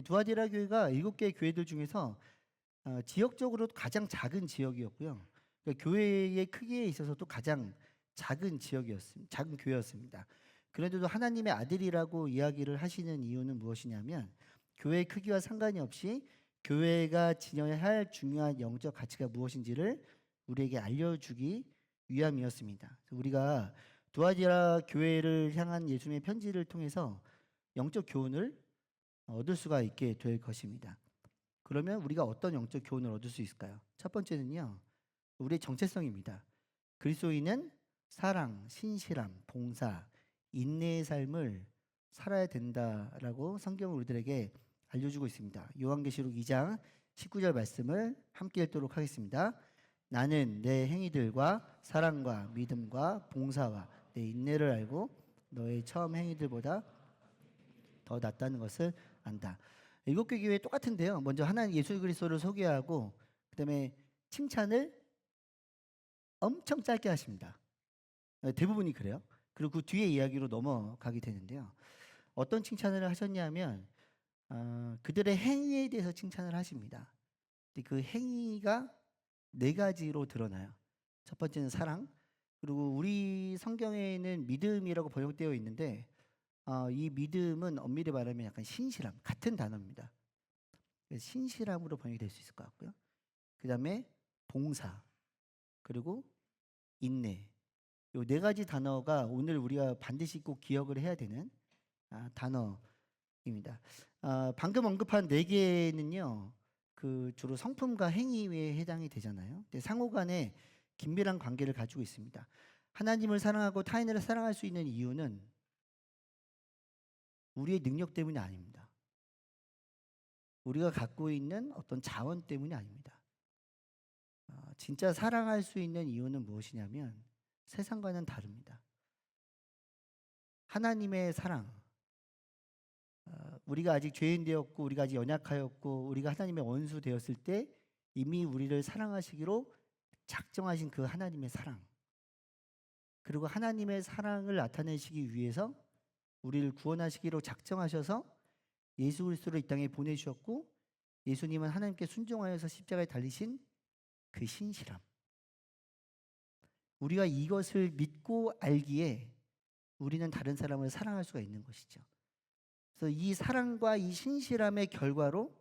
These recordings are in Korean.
두아디라 교회가 7개의 교회들 중에서 지역적으로 가장 작은 지역이었고요. 그러니까 교회의 크기에 있어서도 가장 작은 교회였습니다. 그런데도 하나님의 아들이라고 이야기를 하시는 이유는 무엇이냐면 교회의 크기와 상관이 없이 교회가 지녀야 할 중요한 영적 가치가 무엇인지를 우리에게 알려주기 위함이었습니다. 그래서 우리가 두아디라 교회를 향한 예수님의 편지를 통해서 영적 교훈을 얻을 수가 있게 될 것입니다. 그러면 우리가 어떤 영적 교훈을 얻을 수 있을까요? 첫 번째는요, 우리의 정체성입니다. 그리스도인은 사랑, 신실함, 봉사, 인내의 삶을 살아야 된다라고 성경은 우리들에게 알려주고 있습니다. 요한계시록 2장 19절 말씀을 함께 읽도록 하겠습니다. 나는 내 행위들과 사랑과 믿음과 봉사와 내 인내를 알고 너의 처음 행위들보다 더 낫다는 것을 안다. 7개 교회 똑같은데요. 먼저 하나님 예수 그리스도를 소개하고 그다음에 칭찬을 엄청 짧게 하십니다. 대부분이 그래요. 그리고 그 뒤에 이야기로 넘어가게 되는데요. 어떤 칭찬을 하셨냐면 그들의 행위에 대해서 칭찬을 하십니다. 근데 그 행위가 4가지로 드러나요. 첫 번째는 사랑, 그리고 우리 성경에는 믿음이라고 번역되어 있는데 이 믿음은 엄밀히 말하면 약간 신실함, 같은 단어입니다. 그래서 신실함으로 번역이 될 수 있을 것 같고요. 그 다음에 봉사, 그리고 인내. 요 4가지 단어가 오늘 우리가 반드시 꼭 기억을 해야 되는 단어입니다. 방금 언급한 4개는요, 그 주로 성품과 행위에 해당이 되잖아요. 근데 상호간에 긴밀한 관계를 가지고 있습니다. 하나님을 사랑하고 타인을 사랑할 수 있는 이유는 우리의 능력 때문이 아닙니다. 우리가 갖고 있는 어떤 자원 때문이 아닙니다. 진짜 사랑할 수 있는 이유는 무엇이냐면 세상과는 다릅니다. 하나님의 사랑, 우리가 아직 죄인 되었고 우리가 아직 연약하였고 우리가 하나님의 원수 되었을 때 이미 우리를 사랑하시기로 작정하신 그 하나님의 사랑, 그리고 하나님의 사랑을 나타내시기 위해서 우리를 구원하시기로 작정하셔서 예수 그리스도를 이 땅에 보내주셨고, 예수님은 하나님께 순종하여서 십자가에 달리신 그 신실함, 우리가 이것을 믿고 알기에 우리는 다른 사람을 사랑할 수가 있는 것이죠. 그래서 이 사랑과 이 신실함의 결과로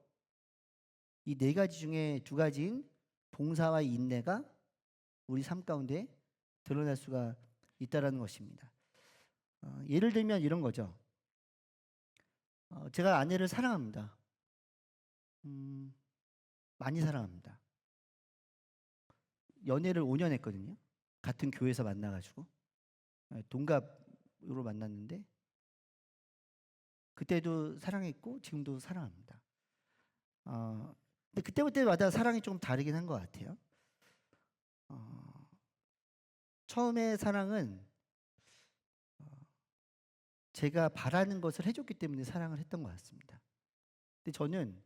이 4가지 중에 2가지인 봉사와 인내가 우리 삶 가운데 드러날 수가 있다라는 것입니다. 예를 들면 이런 거죠. 제가 아내를 사랑합니다. 많이 사랑합니다. 연애를 5년 했거든요. 같은 교회에서 만나가지고 동갑으로 만났는데 그때도 사랑했고 지금도 사랑합니다. 근데 그때마다 사랑이 좀 다르긴 한 것 같아요. 처음에 사랑은 제가 바라는 것을 해줬기 때문에 사랑을 했던 것 같습니다. 근데 저는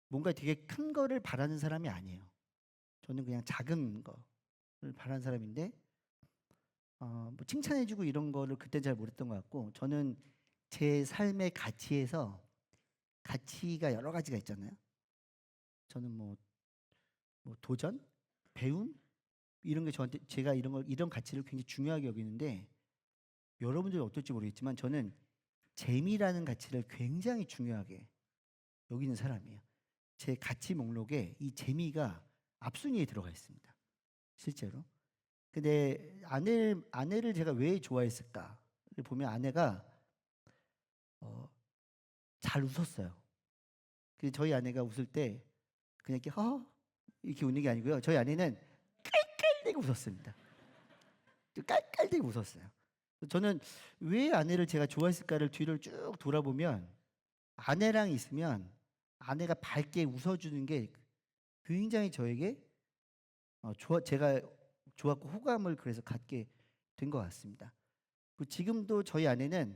뭔가 되게 큰 거를 바라는 사람이 아니에요. 저는 그냥 작은 거를 바라는 사람인데 뭐 칭찬해주고 이런 거를 그때 잘 모르겠던 것 같고, 저는 제 삶의 가치에서 가치가 여러 가지가 있잖아요. 저는 뭐 도전, 배움 이런 게 저한테, 제가 이런 가치를 굉장히 중요하게 여기는데 여러분들이 어떨지 모르겠지만 저는 재미라는 가치를 굉장히 중요하게 여기는 사람이에요. 제 가치 목록에 이 재미가 앞순위에 들어가 있습니다. 실제로. 근데 아내를 제가 왜 좋아했을까를 보면 아내가 잘 웃었어요. 저희 아내가 웃을 때 그냥 이렇게 이렇게 웃는 게 아니고요. 저희 아내는 깔깔대고 웃었습니다. 깔깔대고 웃었어요. 저는 왜 아내를 제가 좋아했을까를 뒤를 쭉 돌아보면 아내랑 있으면 아내가 밝게 웃어주는 게 굉장히 저에게 제가 좋았고 호감을 그래서 갖게 된 것 같습니다. 지금도 저희 아내는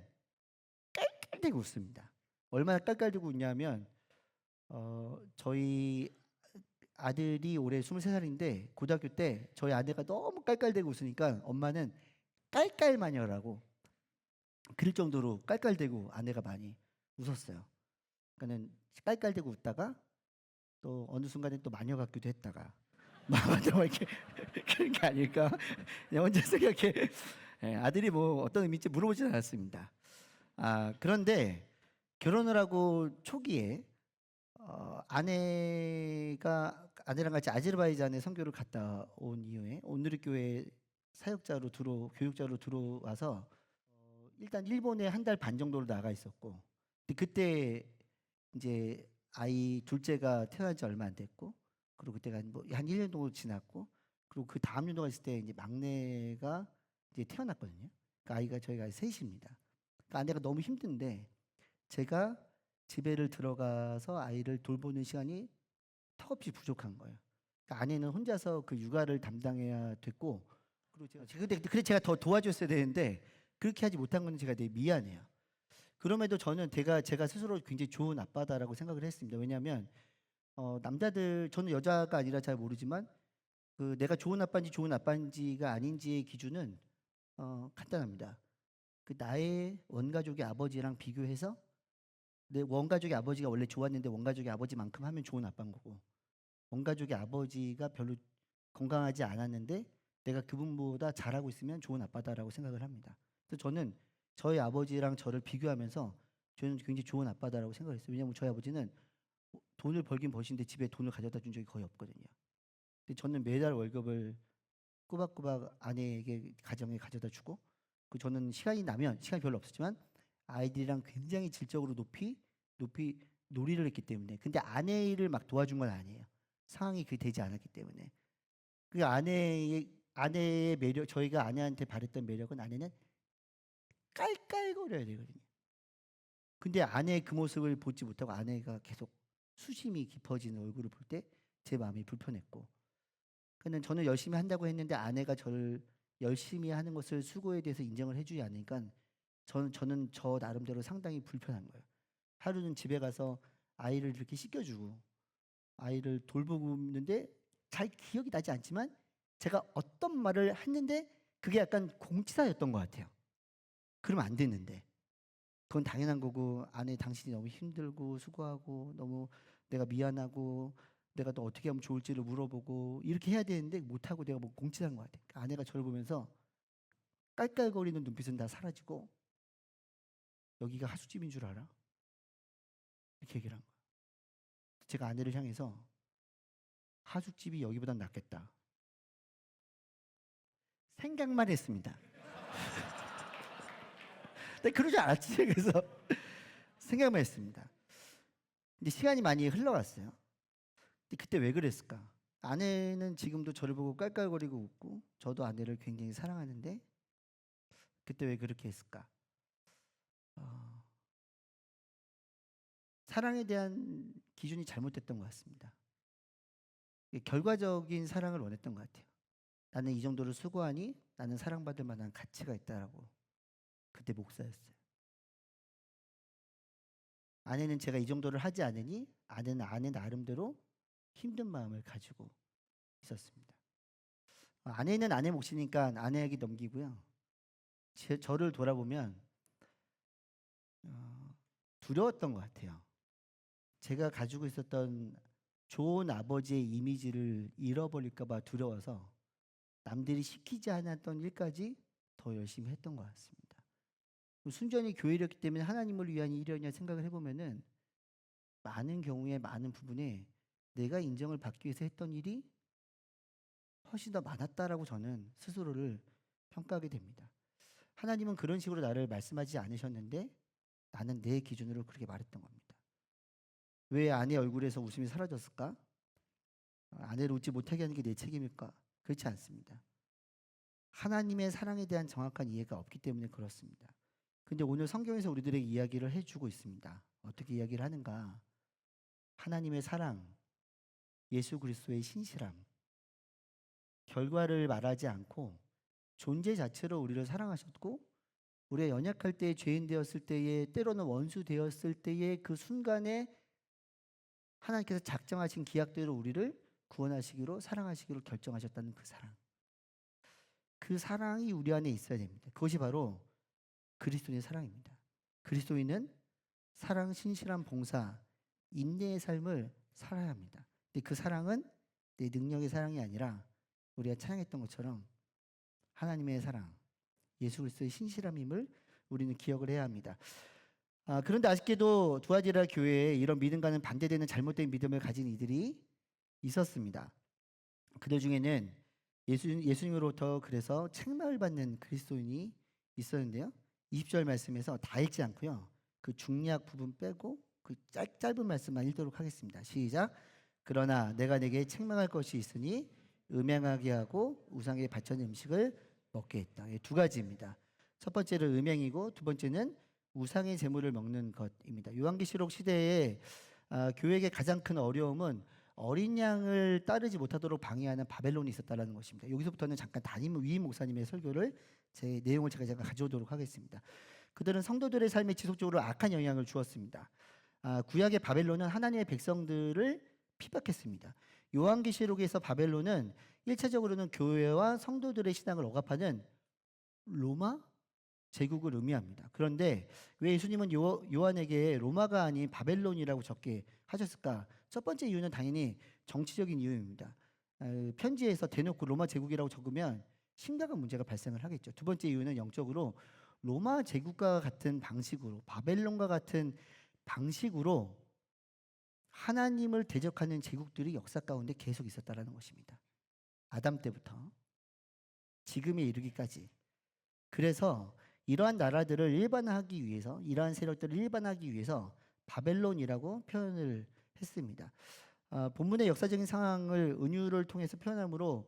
깔깔대고 웃습니다. 얼마나 깔깔대고 웃냐면 저희 아들이 올해 23살인데 고등학교 때 저희 아내가 너무 깔깔대고 웃으니까 엄마는 깔깔마녀라고 그럴 정도로 깔깔대고 아내가 많이 웃었어요. 그러니까는 깔깔대고 웃다가 또 어느 순간에 또 마녀 같기도 했다가 맞아 뭐 이렇게 그런 게 아닐까? 그냥 혼자 생각해. 예, 아들이 뭐 어떤 의미인지 물어보진 않았습니다. 그런데 결혼을 하고 초기에 아내랑 같이 아제르바이잔에 선교를 갔다 온 이후에 온누리 교회 사역자로 교육자로 들어와서 일단 일본에 한 달 반 정도로 나가 있었고, 근데 그때 이제 아이 둘째가 태어난 지 얼마 안 됐고, 그리고 그때가 한 1년 정도 지났고, 그리고 그 다음 년도가 있을 때 이제 막내가 이제 태어났거든요. 그러니까 저희가 셋입니다. 그러니까 아내가 너무 힘든데 제가 집에를 들어가서 아이를 돌보는 시간이 턱없이 부족한 거예요. 그러니까 아내는 혼자서 그 육아를 담당해야 됐고, 그리고 그래 제가 더 도와줬어야 되는데 그렇게 하지 못한 건 제가 되게 미안해요. 그럼에도 저는 제가 스스로 굉장히 좋은 아빠다라고 생각을 했습니다. 왜냐하면 남자들, 저는 여자가 아니라 잘 모르지만 그 내가 좋은 아빠인지 좋은 아빠인지가 아닌지의 기준은 간단합니다. 그 나의 원가족의 아버지랑 비교해서 내 원가족의 아버지가 원래 좋았는데 원가족의 아버지만큼 하면 좋은 아빠인 거고, 원가족의 아버지가 별로 건강하지 않았는데 내가 그분보다 잘하고 있으면 좋은 아빠다라고 생각을 합니다. 그래서 저는 저희 아버지랑 저를 비교하면서 저는 굉장히 좋은 아빠다라고 생각을 했어요. 왜냐하면 저희 아버지는 돈을 벌긴 버시는데 집에 돈을 가져다 준 적이 거의 없거든요. 근데 저는 매달 월급을 꼬박꼬박 아내에게 가정에 가져다 주고, 저는 시간이 별로 없었지만 아이들이랑 굉장히 질적으로 높이 놀이를 했기 때문에. 근데 아내 일을 막 도와준 건 아니에요. 상황이 그게 되지 않았기 때문에. 그 아내의 매력, 저희가 아내한테 바랬던 매력은, 아내는 깔깔거려야 되거든요. 근데 아내의 그 모습을 보지 못하고 아내가 계속 수심이 깊어지는 얼굴을 볼 때 제 마음이 불편했고, 근데 저는 열심히 한다고 했는데 아내가 저를 열심히 하는 것을, 수고에 대해서 인정을 해주지 않으니까 저는 저 나름대로 상당히 불편한 거예요. 하루는 집에 가서 아이를 이렇게 씻겨주고 아이를 돌보고 있는데 잘 기억이 나지 않지만 제가 어떤 말을 했는데 그게 약간 공치사였던 것 같아요. 그러면 안 되는데. 그건 당연한 거고, 아내 당신이 너무 힘들고 수고하고 너무 내가 미안하고 내가 또 어떻게 하면 좋을지를 물어보고 이렇게 해야 되는데 못하고 내가 뭐 공치사한 것 같아요. 그러니까 아내가 저를 보면서 깔깔거리는 눈빛은 다 사라지고, 여기가 하수집인 줄 알아? 이렇게 얘기를 한 거예요. 제가 아내를 향해서 하숙집이 여기보단 낫겠다 생각만 했습니다. 근데 그러지 않았지. 그래서 생각만 했습니다. 근데 시간이 많이 흘러갔어요. 근데 그때 왜 그랬을까? 아내는 지금도 저를 보고 깔깔거리고 웃고, 저도 아내를 굉장히 사랑하는데 그때 왜 그렇게 했을까? 어, 사랑에 대한 기준이 잘못됐던 것 같습니다. 결과적인 사랑을 원했던 것 같아요. 나는 이 정도로 수고하니 나는 사랑받을 만한 가치가 있다라고. 그때 목사였어요. 아내는 제가 이 정도를 하지 않으니 아내는 아내 나름대로 힘든 마음을 가지고 있었습니다. 아내는 아내 몫이니까 아내에게 넘기고요. 저를 돌아보면 두려웠던 것 같아요. 제가 가지고 있었던 좋은 아버지의 이미지를 잃어버릴까 봐 두려워서 남들이 시키지 않았던 일까지 더 열심히 했던 것 같습니다. 순전히 교회였기 때문에 하나님을 위한 일이었냐 생각을 해보면은 많은 경우에 많은 부분에 내가 인정을 받기 위해서 했던 일이 훨씬 더 많았다라고 저는 스스로를 평가하게 됩니다. 하나님은 그런 식으로 나를 말씀하지 않으셨는데 나는 내 기준으로 그렇게 말했던 겁니다. 왜 아내 얼굴에서 웃음이 사라졌을까? 아내를 웃지 못하게 하는 게 내 책임일까? 그렇지 않습니다. 하나님의 사랑에 대한 정확한 이해가 없기 때문에 그렇습니다. 근데 오늘 성경에서 우리들에게 이야기를 해주고 있습니다. 어떻게 이야기를 하는가? 하나님의 사랑, 예수 그리스도의 신실함, 결과를 말하지 않고 존재 자체로 우리를 사랑하셨고, 우리가 연약할 때, 죄인 되었을 때에, 때로는 원수 되었을 때의 그 순간에 하나님께서 작정하신 기약대로 우리를 구원하시기로, 사랑하시기로 결정하셨다는 그 사랑. 그 사랑이 우리 안에 있어야 됩니다. 그것이 바로 그리스도인의 사랑입니다. 그리스도인은 사랑, 신실한 봉사, 인내의 삶을 살아야 합니다. 근데 그 사랑은 내 능력의 사랑이 아니라 우리가 찬양했던 것처럼 하나님의 사랑, 예수 그리스도의 신실함임을 우리는 기억을 해야 합니다. 그런데 아쉽게도 두아디라 교회에 이런 믿음과는 반대되는 잘못된 믿음을 가진 이들이 있었습니다. 그들 중에는 예수님으로부터 그래서 책망을 받는 그리스도인이 있었는데요. 20절 말씀에서 다 읽지 않고요. 그 중략 부분 빼고 그 짧은 말씀만 읽도록 하겠습니다. 시작. 그러나 내가 내게 책망할 것이 있으니 음행하게 하고 우상에 바쳐진 음식을 먹게 했다. 두 가지입니다. 첫 번째는 음행이고 두 번째는 우상의 제물을 먹는 것입니다. 요한계시록 시대에 교회의 가장 큰 어려움은 어린 양을 따르지 못하도록 방해하는 바벨론이 있었다는 것입니다. 여기서부터는 잠깐 담임 위임 목사님의 설교를 제 내용을 제가 가져오도록 하겠습니다. 그들은 성도들의 삶에 지속적으로 악한 영향을 주었습니다. 구약의 바벨론은 하나님의 백성들을 핍박했습니다. 요한계시록에서 바벨론은 1차적으로는 교회와 성도들의 신앙을 억압하는 로마 제국을 의미합니다. 그런데 왜 예수님은 요한에게 로마가 아닌 바벨론이라고 적게 하셨을까? 첫 번째 이유는 당연히 정치적인 이유입니다. 편지에서 대놓고 로마 제국이라고 적으면 심각한 문제가 발생을 하겠죠. 두 번째 이유는 영적으로 로마 제국과 같은 방식으로 바벨론과 같은 방식으로 하나님을 대적하는 제국들이 역사 가운데 계속 있었다라는 것입니다. 아담 때부터 지금에 이르기까지. 그래서 이러한 나라들을 일반화하기 위해서, 이러한 세력들을 일반화하기 위해서 바벨론이라고 표현을 했습니다. 본문의 역사적인 상황을 은유를 통해서 표현하므로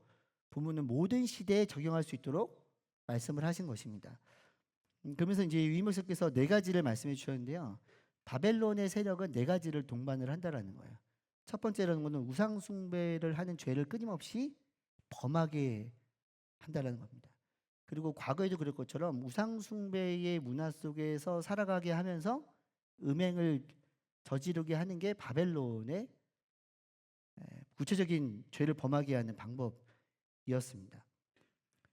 본문은 모든 시대에 적용할 수 있도록 말씀을 하신 것입니다. 그러면서 이제 위목사께서 네 가지를 말씀해 주셨는데요. 바벨론의 세력은 네 가지를 동반을 한다라는 거예요. 첫 번째라는 것은 우상 숭배를 하는 죄를 끊임없이 범하게 한다라는 겁니다. 그리고 과거에도 그럴 것처럼 우상 숭배의 문화 속에서 살아가게 하면서 음행을 저지르게 하는 게 바벨론의 구체적인 죄를 범하게 하는 방법이었습니다.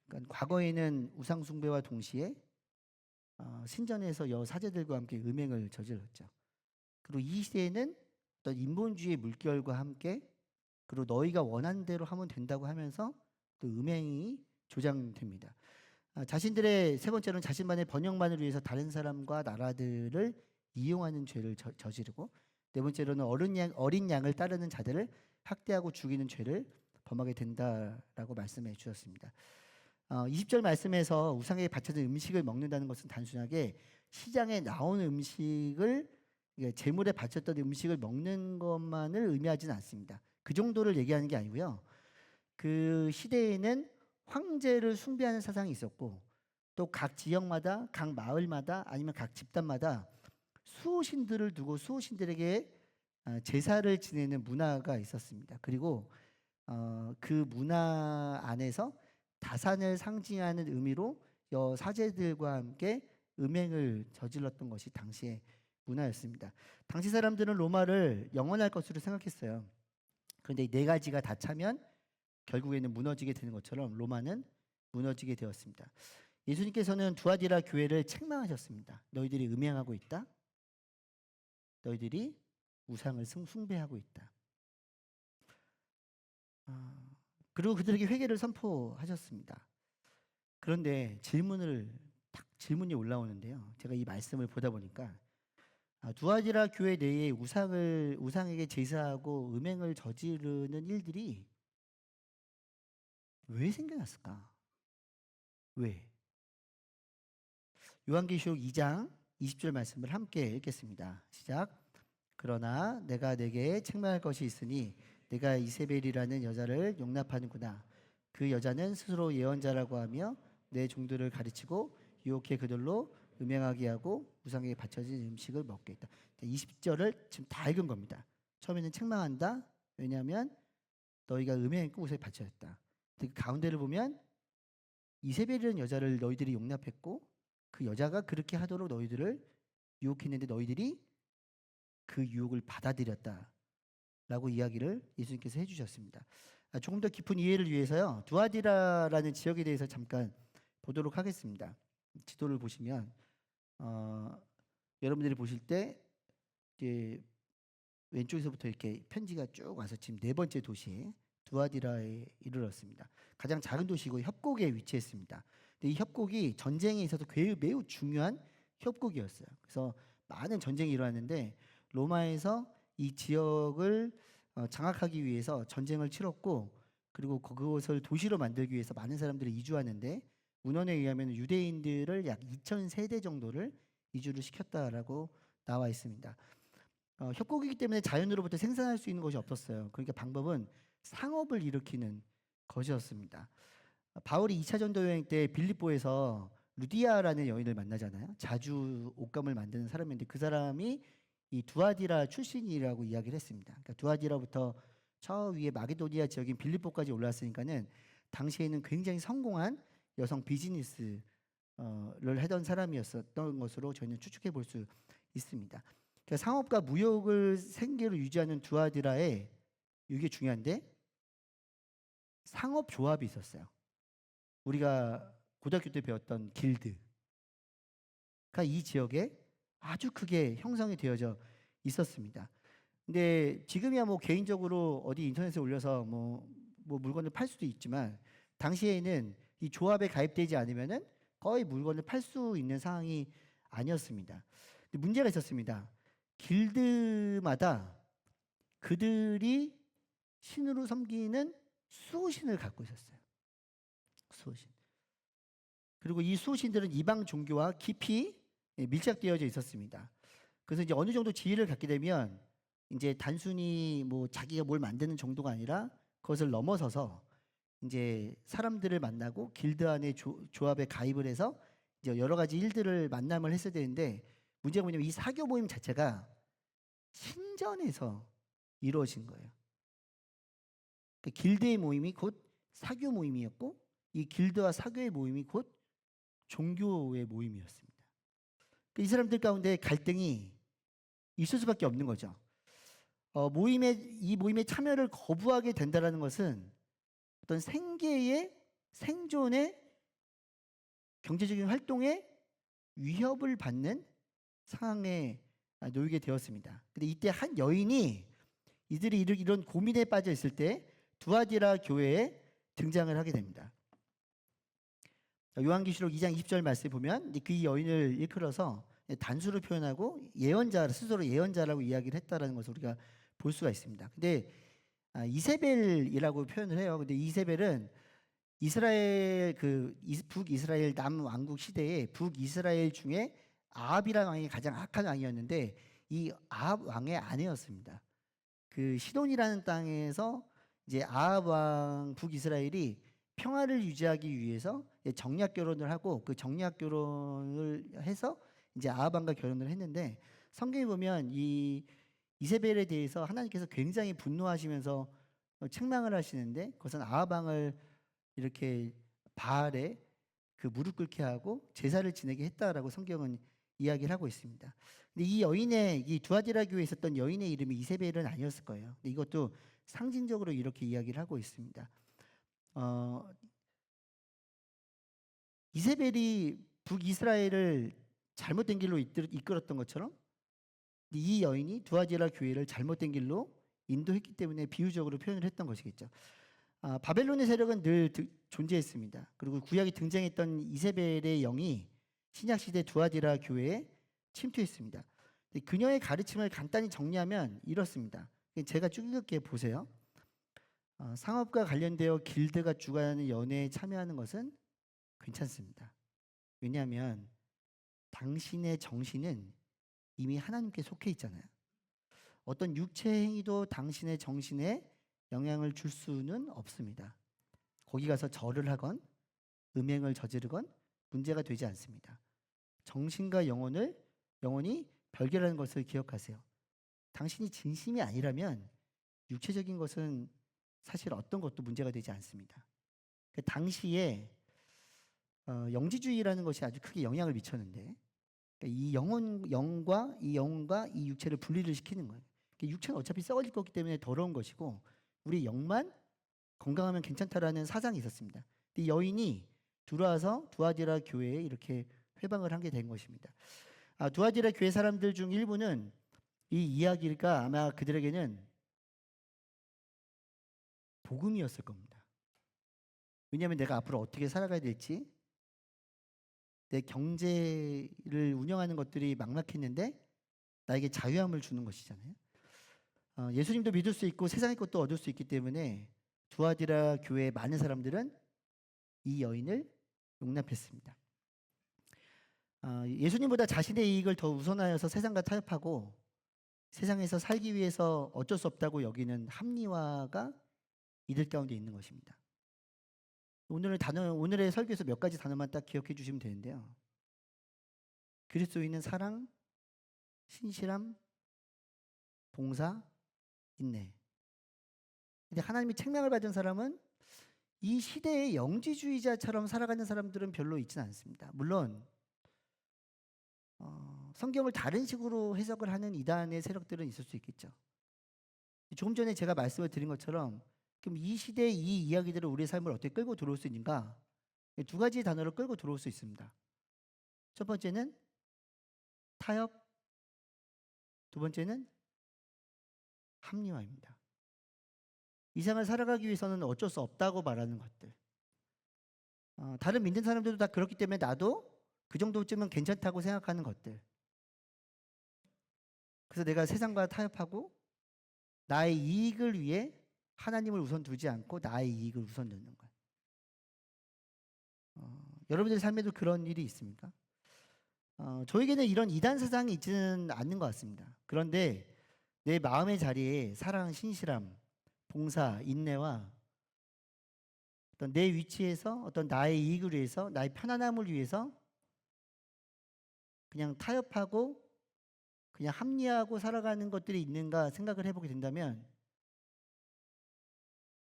그러니까 과거에는 우상 숭배와 동시에 신전에서 여사제들과 함께 음행을 저질렀죠. 그리고 이 시대에는 어떤 인본주의 물결과 함께 그리고 너희가 원하는 대로 하면 된다고 하면서 또 음행이 조장됩니다. 자신들의 세 번째로는 자신만의 번영만을 위해서 다른 사람과 나라들을 이용하는 죄를 저지르고 네 번째로는 어린 양을 따르는 자들을 학대하고 죽이는 죄를 범하게 된다라고 말씀해 주셨습니다. 20절 말씀에서 우상에 바쳐진 음식을 먹는다는 것은 단순하게 시장에 나오는 음식을 제물에 바쳤던 음식을 먹는 것만을 의미하지는 않습니다. 그 정도를 얘기하는 게 아니고요. 그 시대에는 황제를 숭배하는 사상이 있었고 또 각 지역마다 각 마을마다 아니면 각 집단마다 수호신들을 두고 수호신들에게 제사를 지내는 문화가 있었습니다. 그리고 그 문화 안에서 다산을 상징하는 의미로 여사제들과 함께 음행을 저질렀던 것이 당시의 문화였습니다. 당시 사람들은 로마를 영원할 것으로 생각했어요. 그런데 이 네 가지가 다 차면 결국에는 무너지게 되는 것처럼 로마는 무너지게 되었습니다. 예수님께서는 두아디라 교회를 책망하셨습니다. 너희들이 음행하고 있다. 너희들이 우상을 숭배하고 있다. 그리고 그들에게 회개를 선포하셨습니다. 그런데 질문이 올라오는데요. 제가 이 말씀을 보다 보니까 두아디라 교회 내에 우상에게 제사하고 음행을 저지르는 일들이 왜 생겨났을까? 왜? 요한계시록 2장 20절 말씀을 함께 읽겠습니다. 시작. 그러나 내가 내게 책망할 것이 있으니 내가 이세벨이라는 여자를 용납하는구나. 그 여자는 스스로 예언자라고 하며 내 종들을 가르치고 유혹해 그들로 음행하게 하고 우상에게 바쳐진 음식을 먹게 했다. 20절을 지금 다 읽은 겁니다. 처음에는 책망한다. 왜냐하면 너희가 음행했고 우상에 바쳐졌다. 그 가운데를 보면 이세벨이라는 여자를 너희들이 용납했고 그 여자가 그렇게 하도록 너희들을 유혹했는데 너희들이 그 유혹을 받아들였다라고 이야기를 예수님께서 해주셨습니다. 조금 더 깊은 이해를 위해서요. 두아디라라는 지역에 대해서 잠깐 보도록 하겠습니다. 지도를 보시면 여러분들이 보실 때 이제 왼쪽에서부터 이렇게 편지가 쭉 와서 지금 네 번째 도시 두아디라에 이르렀습니다. 가장 작은 도시고 협곡에 위치했습니다. 근데 이 협곡이 전쟁에 있어서 매우 중요한 협곡이었어요. 그래서 많은 전쟁이 일어났는데 로마에서 이 지역을 장악하기 위해서 전쟁을 치렀고, 그리고 그것을 도시로 만들기 위해서 많은 사람들이 이주하는데 문헌에 의하면 유대인들을 약 2,000세대 정도를 이주를 시켰다라고 나와 있습니다. 협곡이기 때문에 자연으로부터 생산할 수 있는 것이 없었어요. 그러니까 방법은 상업을 일으키는 것이었습니다. 바울이 2차 전도 여행 때 빌립보에서 루디아라는 여인을 만나잖아요. 자주 옷감을 만드는 사람인데 그 사람이 이 두아디라 출신이라고 이야기를 했습니다. 그러니까 두아디라부터 저 위에 마게도니아 지역인 빌립보까지 올라왔으니까는 당시에는 굉장히 성공한 여성 비즈니스를 하던 사람이었던 것으로 저희는 추측해 볼 수 있습니다. 그러니까 상업과 무역을 생계로 유지하는 두아디라에, 이게 중요한데, 상업 조합이 있었어요. 우리가 고등학교 때 배웠던 길드가 이 지역에 아주 크게 형성이 되어져 있었습니다. 근데 지금이야 뭐 개인적으로 어디 인터넷에 올려서 뭐 물건을 팔 수도 있지만 당시에는 이 조합에 가입되지 않으면은 거의 물건을 팔 수 있는 상황이 아니었습니다. 근데 문제가 있었습니다. 길드마다 그들이 신으로 섬기는 수호신을 갖고 있었어요. 수호신. 그리고 이 수호신들은 이방 종교와 깊이 밀착되어져 있었습니다. 그래서 이제 어느 정도 지위를 갖게 되면 이제 단순히 뭐 자기가 뭘 만드는 정도가 아니라 그것을 넘어서서 이제 사람들을 만나고 길드 안에 조합에 가입을 해서 이제 여러 가지 일들을 만남을 했어야 되는데, 문제가 뭐냐면 이 사교 모임 자체가 신전에서 이루어진 거예요. 그 길드의 모임이 곧 사교 모임이었고, 이 길드와 사교의 모임이 곧 종교의 모임이었습니다. 이 사람들 가운데 갈등이 있을 수밖에 없는 거죠. 이 모임에 참여를 거부하게 된다는 것은 어떤 생계의 생존의 경제적인 활동에 위협을 받는 상황에 놓이게 되었습니다. 근데 이때 한 여인이 이들이 이런 고민에 빠져 있을 때 두아디라 교회에 등장을 하게 됩니다. 요한계시록 2장 20절 말씀에 보면 그 여인을 일컬어서 단수로 표현하고 스스로 예언자라고 이야기를 했다라는 것을 우리가 볼 수가 있습니다. 근데 이세벨이라고 표현을 해요. 근데 이세벨은 이스라엘 북이스라엘 남왕국 시대에 북이스라엘 중에 아합이라는 왕이 가장 악한 왕이었는데 이 아합 왕의 아내였습니다. 그 시돈이라는 땅에서 이제 아합 왕 북이스라엘이 평화를 유지하기 위해서 정략 결혼을 하고 그 정략 결혼을 해서 이제 아합 왕과 결혼을 했는데, 성경에 보면 이 이세벨에 대해서 하나님께서 굉장히 분노하시면서 책망을 하시는데, 그것은 아합 왕을 이렇게 바알에 그 무릎 꿇게 하고 제사를 지내게 했다라고 성경은 이야기를 하고 있습니다. 근데 이 두아디라 교회에 있었던 여인의 이름이 이세벨은 아니었을 거예요. 근데 이것도 상징적으로 이렇게 이야기를 하고 있습니다. 이세벨이 북이스라엘을 잘못된 길로 이끌었던 것처럼 이 여인이 두아디라 교회를 잘못된 길로 인도했기 때문에 비유적으로 표현을 했던 것이겠죠. 바벨론의 세력은 늘 존재했습니다. 그리고 구약에 등장했던 이세벨의 영이 신약시대 두아디라 교회에 침투했습니다. 그녀의 가르침을 간단히 정리하면 이렇습니다. 제가 쭉 읽을게 보세요. 상업과 관련되어 길드가 주관하는 연애에 참여하는 것은 괜찮습니다. 왜냐하면 당신의 정신은 이미 하나님께 속해 있잖아요. 어떤 육체 행위도 당신의 정신에 영향을 줄 수는 없습니다. 거기 가서 절을 하건 음행을 저지르건 문제가 되지 않습니다. 정신과 영혼이 별개라는 것을 기억하세요. 당신이 진심이 아니라면 육체적인 것은 사실 어떤 것도 문제가 되지 않습니다. 그 당시에 영지주의라는 것이 아주 크게 영향을 미쳤는데, 이 영과 이 육체를 분리를 시키는 거예요. 육체는 어차피 썩어질 거기 때문에 더러운 것이고 우리 영만 건강하면 괜찮다라는 사상이 있었습니다. 이 여인이 들어와서 두아디라 교회에 이렇게 회방을 하게 된 것입니다. 두아디라 교회 사람들 중 일부는 이 이야기가 아마 그들에게는 복음이었을 겁니다. 왜냐하면 내가 앞으로 어떻게 살아가야 될지, 내 경제를 운영하는 것들이 막막했는데 나에게 자유함을 주는 것이잖아요. 예수님도 믿을 수 있고 세상의 것도 얻을 수 있기 때문에 두아디라 교회의 많은 사람들은 이 여인을 용납했습니다. 예수님보다 자신의 이익을 더 우선하여서 세상과 타협하고 세상에서 살기 위해서 어쩔 수 없다고 여기는 합리화가 이들 가운데 있는 것입니다. 오늘의 설교에서 몇 가지 단어만 딱 기억해 주시면 되는데요. 그리스도인은 사랑, 신실함, 봉사, 인내. 근데 하나님이 책망을 받은 사람은 이 시대의 영지주의자처럼 살아가는 사람들은 별로 있지는 않습니다. 물론 성경을 다른 식으로 해석을 하는 이단의 세력들은 있을 수 있겠죠. 조금 전에 제가 말씀을 드린 것처럼 그럼 이 시대의 이 이야기들을 우리의 삶을 어떻게 끌고 들어올 수 있는가? 두 가지 단어를 끌고 들어올 수 있습니다. 첫 번째는 타협, 두 번째는 합리화입니다. 이 세상을 살아가기 위해서는 어쩔 수 없다고 말하는 것들. 다른 믿는 사람들도 다 그렇기 때문에 나도 그 정도쯤은 괜찮다고 생각하는 것들. 그래서 내가 세상과 타협하고 나의 이익을 위해 하나님을 우선 두지 않고 나의 이익을 우선 두는 것. 여러분들 삶에도 그런 일이 있습니까? 저에게는 이런 이단 세상이 있지는 않는 것 같습니다. 그런데 내 마음의 자리에 사랑, 신실함, 봉사, 인내와 어떤 내 위치에서 어떤 나의 이익을 위해서 나의 편안함을 위해서 그냥 타협하고 그냥 합리화하고 살아가는 것들이 있는가 생각을 해보게 된다면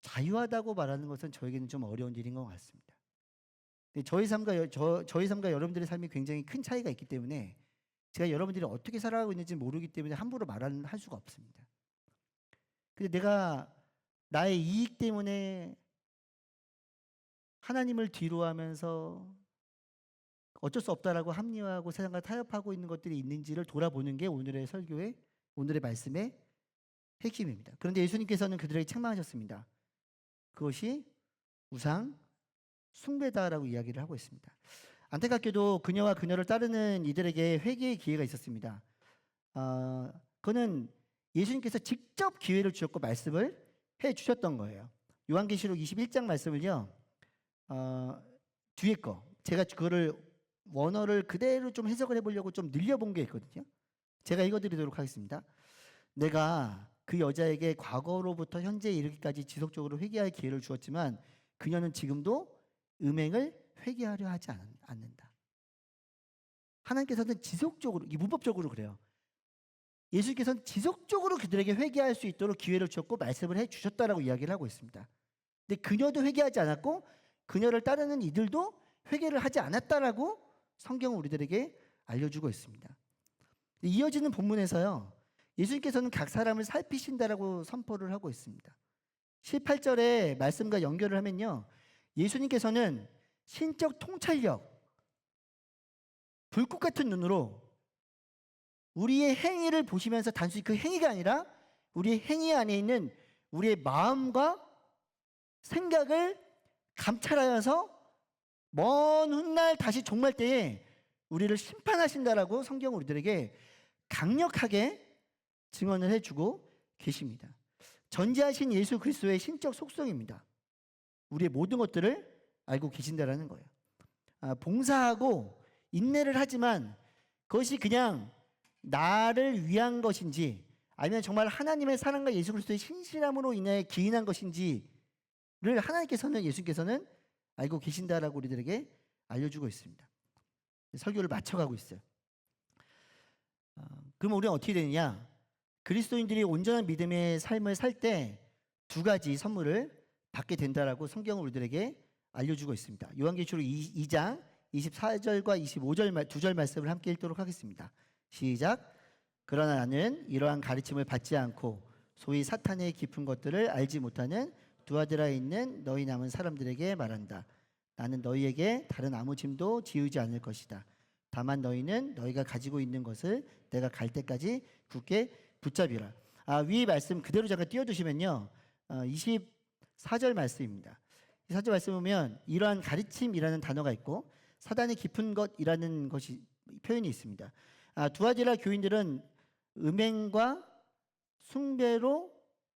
자유하다고 말하는 것은 저에게는 좀 어려운 일인 것 같습니다. 저희 삶과 여러분들의 삶이 굉장히 큰 차이가 있기 때문에 제가 여러분들이 어떻게 살아가고 있는지 모르기 때문에 함부로 할 수가 없습니다. 근데 내가 나의 이익 때문에 하나님을 뒤로 하면서 어쩔 수 없다라고 합리화하고 세상과 타협하고 있는 것들이 있는지를 돌아보는 게 오늘의 설교의 오늘의 말씀의 핵심입니다. 그런데 예수님께서는 그들에게 책망하셨습니다. 그것이 우상 숭배다라고 이야기를 하고 있습니다. 안타깝게도 그녀와 그녀를 따르는 이들에게 회개의 기회가 있었습니다. 그거는 예수님께서 직접 기회를 주셨고 말씀을 해 주셨던 거예요. 요한계시록 21장 말씀을요. 뒤에 거 제가 그거를 원어를 그대로 좀 해석을 해보려고 좀 늘려본 게 있거든요. 제가 읽어드리도록 하겠습니다. 내가 그 여자에게 과거로부터 현재에 이르기까지 지속적으로 회개할 기회를 주었지만 그녀는 지금도 음행을 회개하려 하지 않는다. 하나님께서는 지속적으로, 이 문법적으로 그래요. 예수께서는 지속적으로 그들에게 회개할 수 있도록 기회를 주었고 말씀을 해 주셨다라고 이야기를 하고 있습니다. 근데 그녀도 회개하지 않았고 그녀를 따르는 이들도 회개를 하지 않았다라고 성경은 우리들에게 알려주고 있습니다. 이어지는 본문에서요. 예수님께서는 각 사람을 살피신다라고 선포를 하고 있습니다. 18절의 말씀과 연결을 하면요. 예수님께서는 신적 통찰력, 불꽃 같은 눈으로 우리의 행위를 보시면서 단순히 그 행위가 아니라 우리의 행위 안에 있는 우리의 마음과 생각을 감찰하여서 먼 훗날 다시 종말 때에 우리를 심판하신다라고 성경은 우리들에게 강력하게 증언을 해주고 계십니다. 전지하신 예수 그리스도의 신적 속성입니다. 우리의 모든 것들을 알고 계신다라는 거예요. 봉사하고 인내를 하지만 그것이 그냥 나를 위한 것인지 아니면 정말 하나님의 사랑과 예수 그리스도의 신실함으로 인해 기인한 것인지를 하나님께서는 예수님께서는 알고 계신다라고 우리들에게 알려주고 있습니다. 설교를 맞춰가고 있어요. 그럼 우리는 어떻게 되느냐? 그리스도인들이 온전한 믿음의 삶을 살 때 두 가지 선물을 받게 된다라고 성경은 우리들에게 알려주고 있습니다. 요한계시록 2장 24절과 25절 두 절 말씀을 함께 읽도록 하겠습니다. 시작. 그러나 나는 이러한 가르침을 받지 않고 소위 사탄의 깊은 것들을 알지 못하는 두아디라에 있는 너희 남은 사람들에게 말한다. 나는 너희에게 다른 아무 짐도 지우지 않을 것이다. 다만 너희는 너희가 가지고 있는 것을 내가 갈 때까지 굳게 붙잡으라. 위의 말씀 그대로 잠깐 띄워두시면요. 24절 말씀입니다. 24절 말씀 보면 이러한 가르침이라는 단어가 있고 사단의 깊은 것이라는 것이 표현이 있습니다. 두아디라 교인들은 음행과 숭배로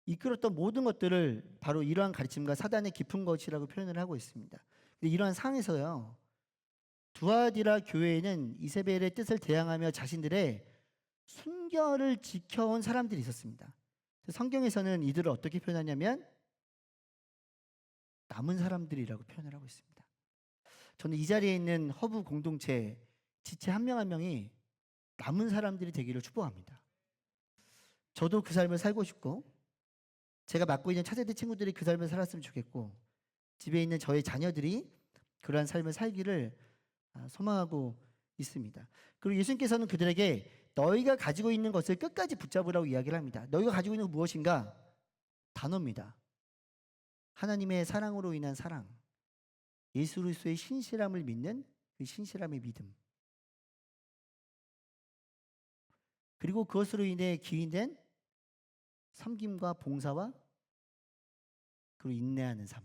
이끌었던 모든 것들을 바로 이러한 가르침과 사단의 깊은 것이라고 표현을 하고 있습니다. 근데 이러한 상황에서요, 두아디라 교회에는 이세벨의 뜻을 대항하며 자신들의 순결을 지켜온 사람들이 있었습니다. 성경에서는 이들을 어떻게 표현하냐면 남은 사람들이라고 표현을 하고 있습니다. 저는 이 자리에 있는 허브 공동체 지체 한 명 한 명이 남은 사람들이 되기를 축복합니다. 저도 그 삶을 살고 싶고 제가 맡고 있는 차세대 친구들이 그 삶을 살았으면 좋겠고 집에 있는 저의 자녀들이 그러한 삶을 살기를 소망하고 있습니다. 그리고 예수님께서는 그들에게 너희가 가지고 있는 것을 끝까지 붙잡으라고 이야기를 합니다. 너희가 가지고 있는 건 무엇인가? 단어입니다. 하나님의 사랑으로 인한 사랑, 예수 그리스도의 신실함을 믿는 그 신실함의 믿음, 그리고 그것으로 인해 기인된 섬김과 봉사와 그리고 인내하는 삶,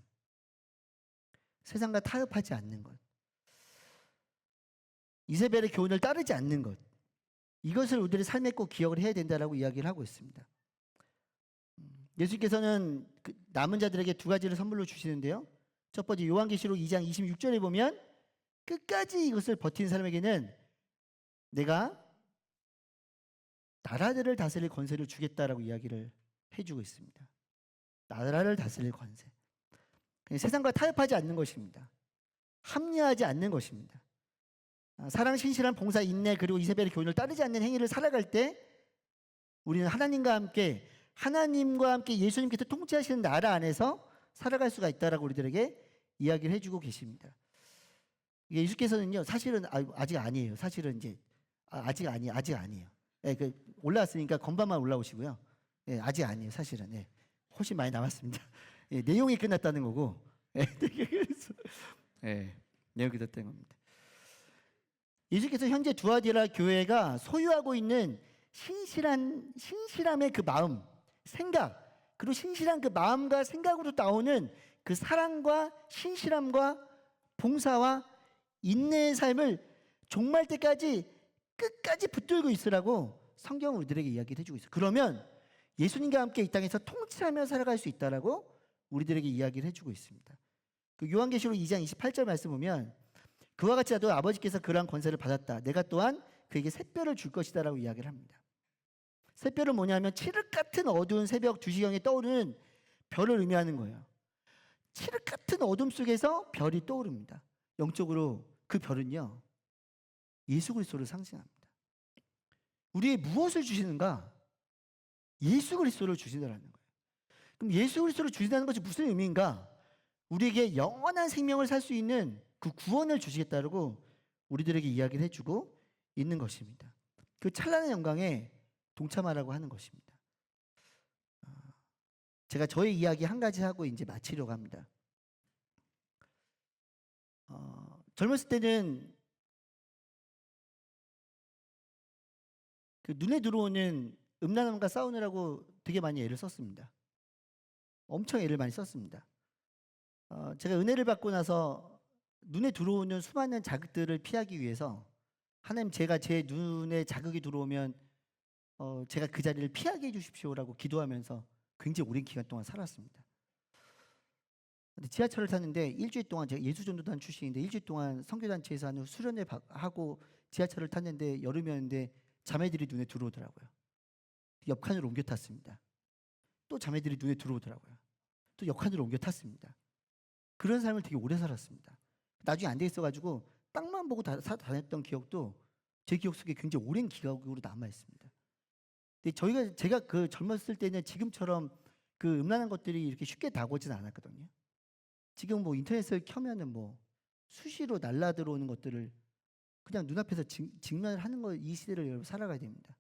세상과 타협하지 않는 것, 이세벨의 교훈을 따르지 않는 것, 이것을 우리들의 삶에 꼭 기억을 해야 된다라고 이야기를 하고 있습니다. 예수께서는 그 남은 자들에게 두 가지를 선물로 주시는데요. 첫 번째 요한계시록 2장 26절에 보면 끝까지 이것을 버틴 사람에게는 내가 나라들을 다스릴 권세를 주겠다라고 이야기를 해주고 있습니다. 나라를 다스릴 권세. 세상과 타협하지 않는 것입니다. 합리화하지 않는 것입니다. 사랑, 신실한 봉사, 인내 그리고 이세벨의 교훈을 따르지 않는 행위를 살아갈 때 우리는 하나님과 함께 예수님께서 통치하시는 나라 안에서 살아갈 수가 있다라고 우리들에게 이야기를 해주고 계십니다. 예수께서는요 사실은 아직 아니에요. 사실은 이제 아직 아니에요. 예, 올라왔으니까 건반만 올라오시고요. 예, 아직 아니에요. 사실은 훨씬 많이 남았습니다. 예, 내용이 끝났다는 거고. 그래서 내용이 끝났다는 겁니다. 예수께서 현재 두아디라 교회가 소유하고 있는 신실함의 그 마음, 생각, 그리고 신실한 그 마음과 생각으로 나오는 그 사랑과 신실함과 봉사와 인내의 삶을 종말 때까지 끝까지 붙들고 있으라고 성경은 우리들에게 이야기를 해주고 있어요. 그러면 예수님과 함께 이 땅에서 통치하며 살아갈 수 있다라고 우리들에게 이야기를 해주고 있습니다. 그 요한계시록 2장 28절 말씀 보면 그와 같이 나도 아버지께서 그러한 권세를 받았다. 내가 또한 그에게 샛별을 줄 것이다라고 이야기를 합니다. 샛별은 뭐냐면 칠흑 같은 어두운 새벽 2시경에 떠오르는 별을 의미하는 거예요. 칠흑 같은 어둠 속에서 별이 떠오릅니다. 영적으로 그 별은요 예수 그리스도를 상징합니다. 우리의 무엇을 주시는가? 예수 그리스도를 주시다라는 거예요. 그럼 예수 그리스도를 주신다는 것이 무슨 의미인가? 우리에게 영원한 생명을 살 수 있는 그 구원을 주시겠다고 우리들에게 이야기를 해주고 있는 것입니다. 그 찬란한 영광에 동참하라고 하는 것입니다. 제가 저의 이야기 한 가지 하고 이제 마치려고 합니다. 젊었을 때는 그 눈에 들어오는 음란함과 싸우느라고 되게 많이 애를 썼습니다. 엄청 애를 많이 썼습니다. 제가 은혜를 받고 나서 눈에 들어오는 수많은 자극들을 피하기 위해서 하나님 제가 제 눈에 자극이 들어오면 제가 그 자리를 피하게 해주십시오라고 기도하면서 굉장히 오랜 기간 동안 살았습니다. 근데 지하철을 탔는데 일주일 동안 제가 예수전도단 출신인데 일주일 동안 선교단체에서 하는 수련회 하고 지하철을 탔는데 여름이었는데 자매들이 눈에 들어오더라고요. 옆칸으로 옮겨 탔습니다. 또 자매들이 눈에 들어오더라고요. 또 옆칸으로 옮겨 탔습니다. 그런 삶을 되게 오래 살았습니다. 나중에 안 돼 있어가지고 땅만 보고 다녔던 기억도 제 기억 속에 굉장히 오랜 기억으로 남아 있습니다. 근데 제가 그 젊었을 때는 지금처럼 그 음란한 것들이 이렇게 쉽게 다가오지는 않았거든요. 지금 뭐 인터넷을 켜면은 뭐 수시로 날라 들어오는 것들을 그냥 눈앞에서 직면을 하는 거, 이 시대를 여러분 살아가야 됩니다.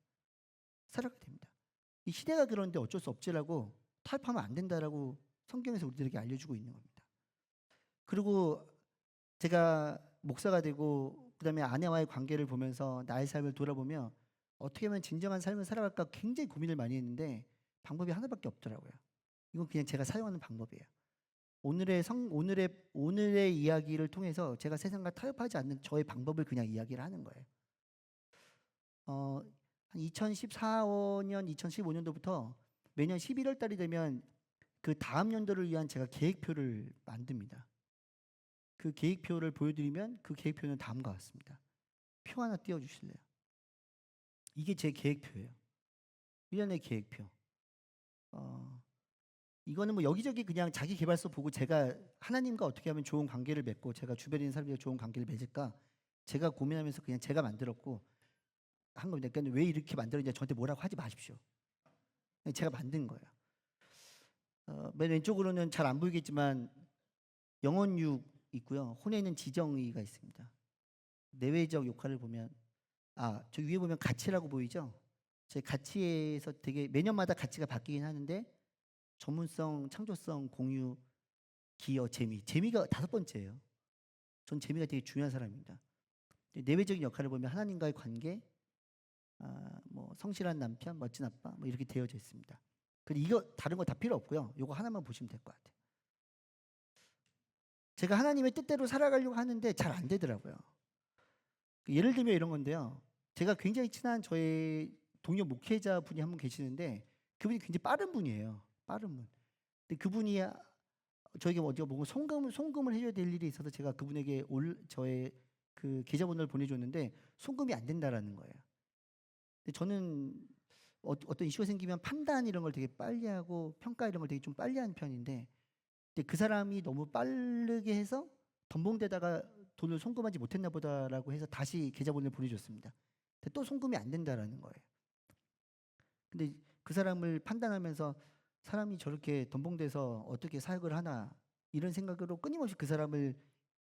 살아가야 됩니다. 이 시대가 그런데 어쩔 수 없지라고 타협하면 안 된다라고 성경에서 우리들에게 알려주고 있는 겁니다. 그리고 제가 목사가 되고 그다음에 아내와의 관계를 보면서 나의 삶을 돌아보며 어떻게 하면 진정한 삶을 살아갈까 굉장히 고민을 많이 했는데 방법이 하나밖에 없더라고요. 이건 그냥 제가 사용하는 방법이에요. 오늘의 이야기를 통해서 제가 세상과 타협하지 않는 저의 방법을 그냥 이야기를 하는 거예요. 한 2014년, 2015년도부터 매년 11월 달이 되면 그 다음 연도를 위한 제가 계획표를 만듭니다. 그 계획표를 보여드리면 그 계획표는 다음과 같습니다. 표 하나 띄워주실래요? 이게 제 계획표예요. 1년의 계획표. 이거는 뭐 여기저기 그냥 자기 개발서 보고 제가 하나님과 어떻게 하면 좋은 관계를 맺고 제가 주변에 있는 사람들과 좋은 관계를 맺을까 제가 고민하면서 그냥 제가 만들었고 한 겁니다. 그러니까 왜 이렇게 만들었냐 저한테 뭐라고 하지 마십시오. 그냥 제가 만든 거예요. 맨 왼쪽으로는 잘 안 보이겠지만 영혼육 있고요. 혼에 있는 지정의가 있습니다. 내외적 역할을 보면 저 위에 보면 가치라고 보이죠? 제 가치에서 되게 매년마다 가치가 바뀌긴 하는데 전문성, 창조성, 공유, 기여, 재미가 5번째예요. 전 재미가 되게 중요한 사람입니다. 내외적인 역할을 보면 하나님과의 관계, 뭐 성실한 남편, 멋진 아빠, 뭐 이렇게 되어져 있습니다. 근데 이거 다른 거 다 필요 없고요. 이거 하나만 보시면 될 것 같아요. 제가 하나님의 뜻대로 살아가려고 하는데 잘 안 되더라고요. 예를 들면 이런 건데요. 제가 굉장히 친한 저의 동료 목회자 분이 한 분 계시는데 그분이 굉장히 빠른 분이에요. 빠른 분. 근데 그분이 저에게 어디가 뭔가 송금을 해줘야 될 일이 있어서 제가 그분에게 저의 그 계좌번호를 보내줬는데 송금이 안 된다라는 거예요. 근데 저는 어떤 이슈가 생기면 판단 이런 걸 되게 빨리 하고 평가 이런 걸 되게 좀 빨리 하는 편인데 근데 그 사람이 너무 빠르게 해서 덤벙대다가 돈을 송금하지 못했나 보다라고 해서 다시 계좌번호를 보내줬습니다. 근데 또 송금이 안 된다라는 거예요. 근데 그 사람을 판단하면서 사람이 저렇게 덤벙대서 어떻게 사역을 하나 이런 생각으로 끊임없이 그 사람을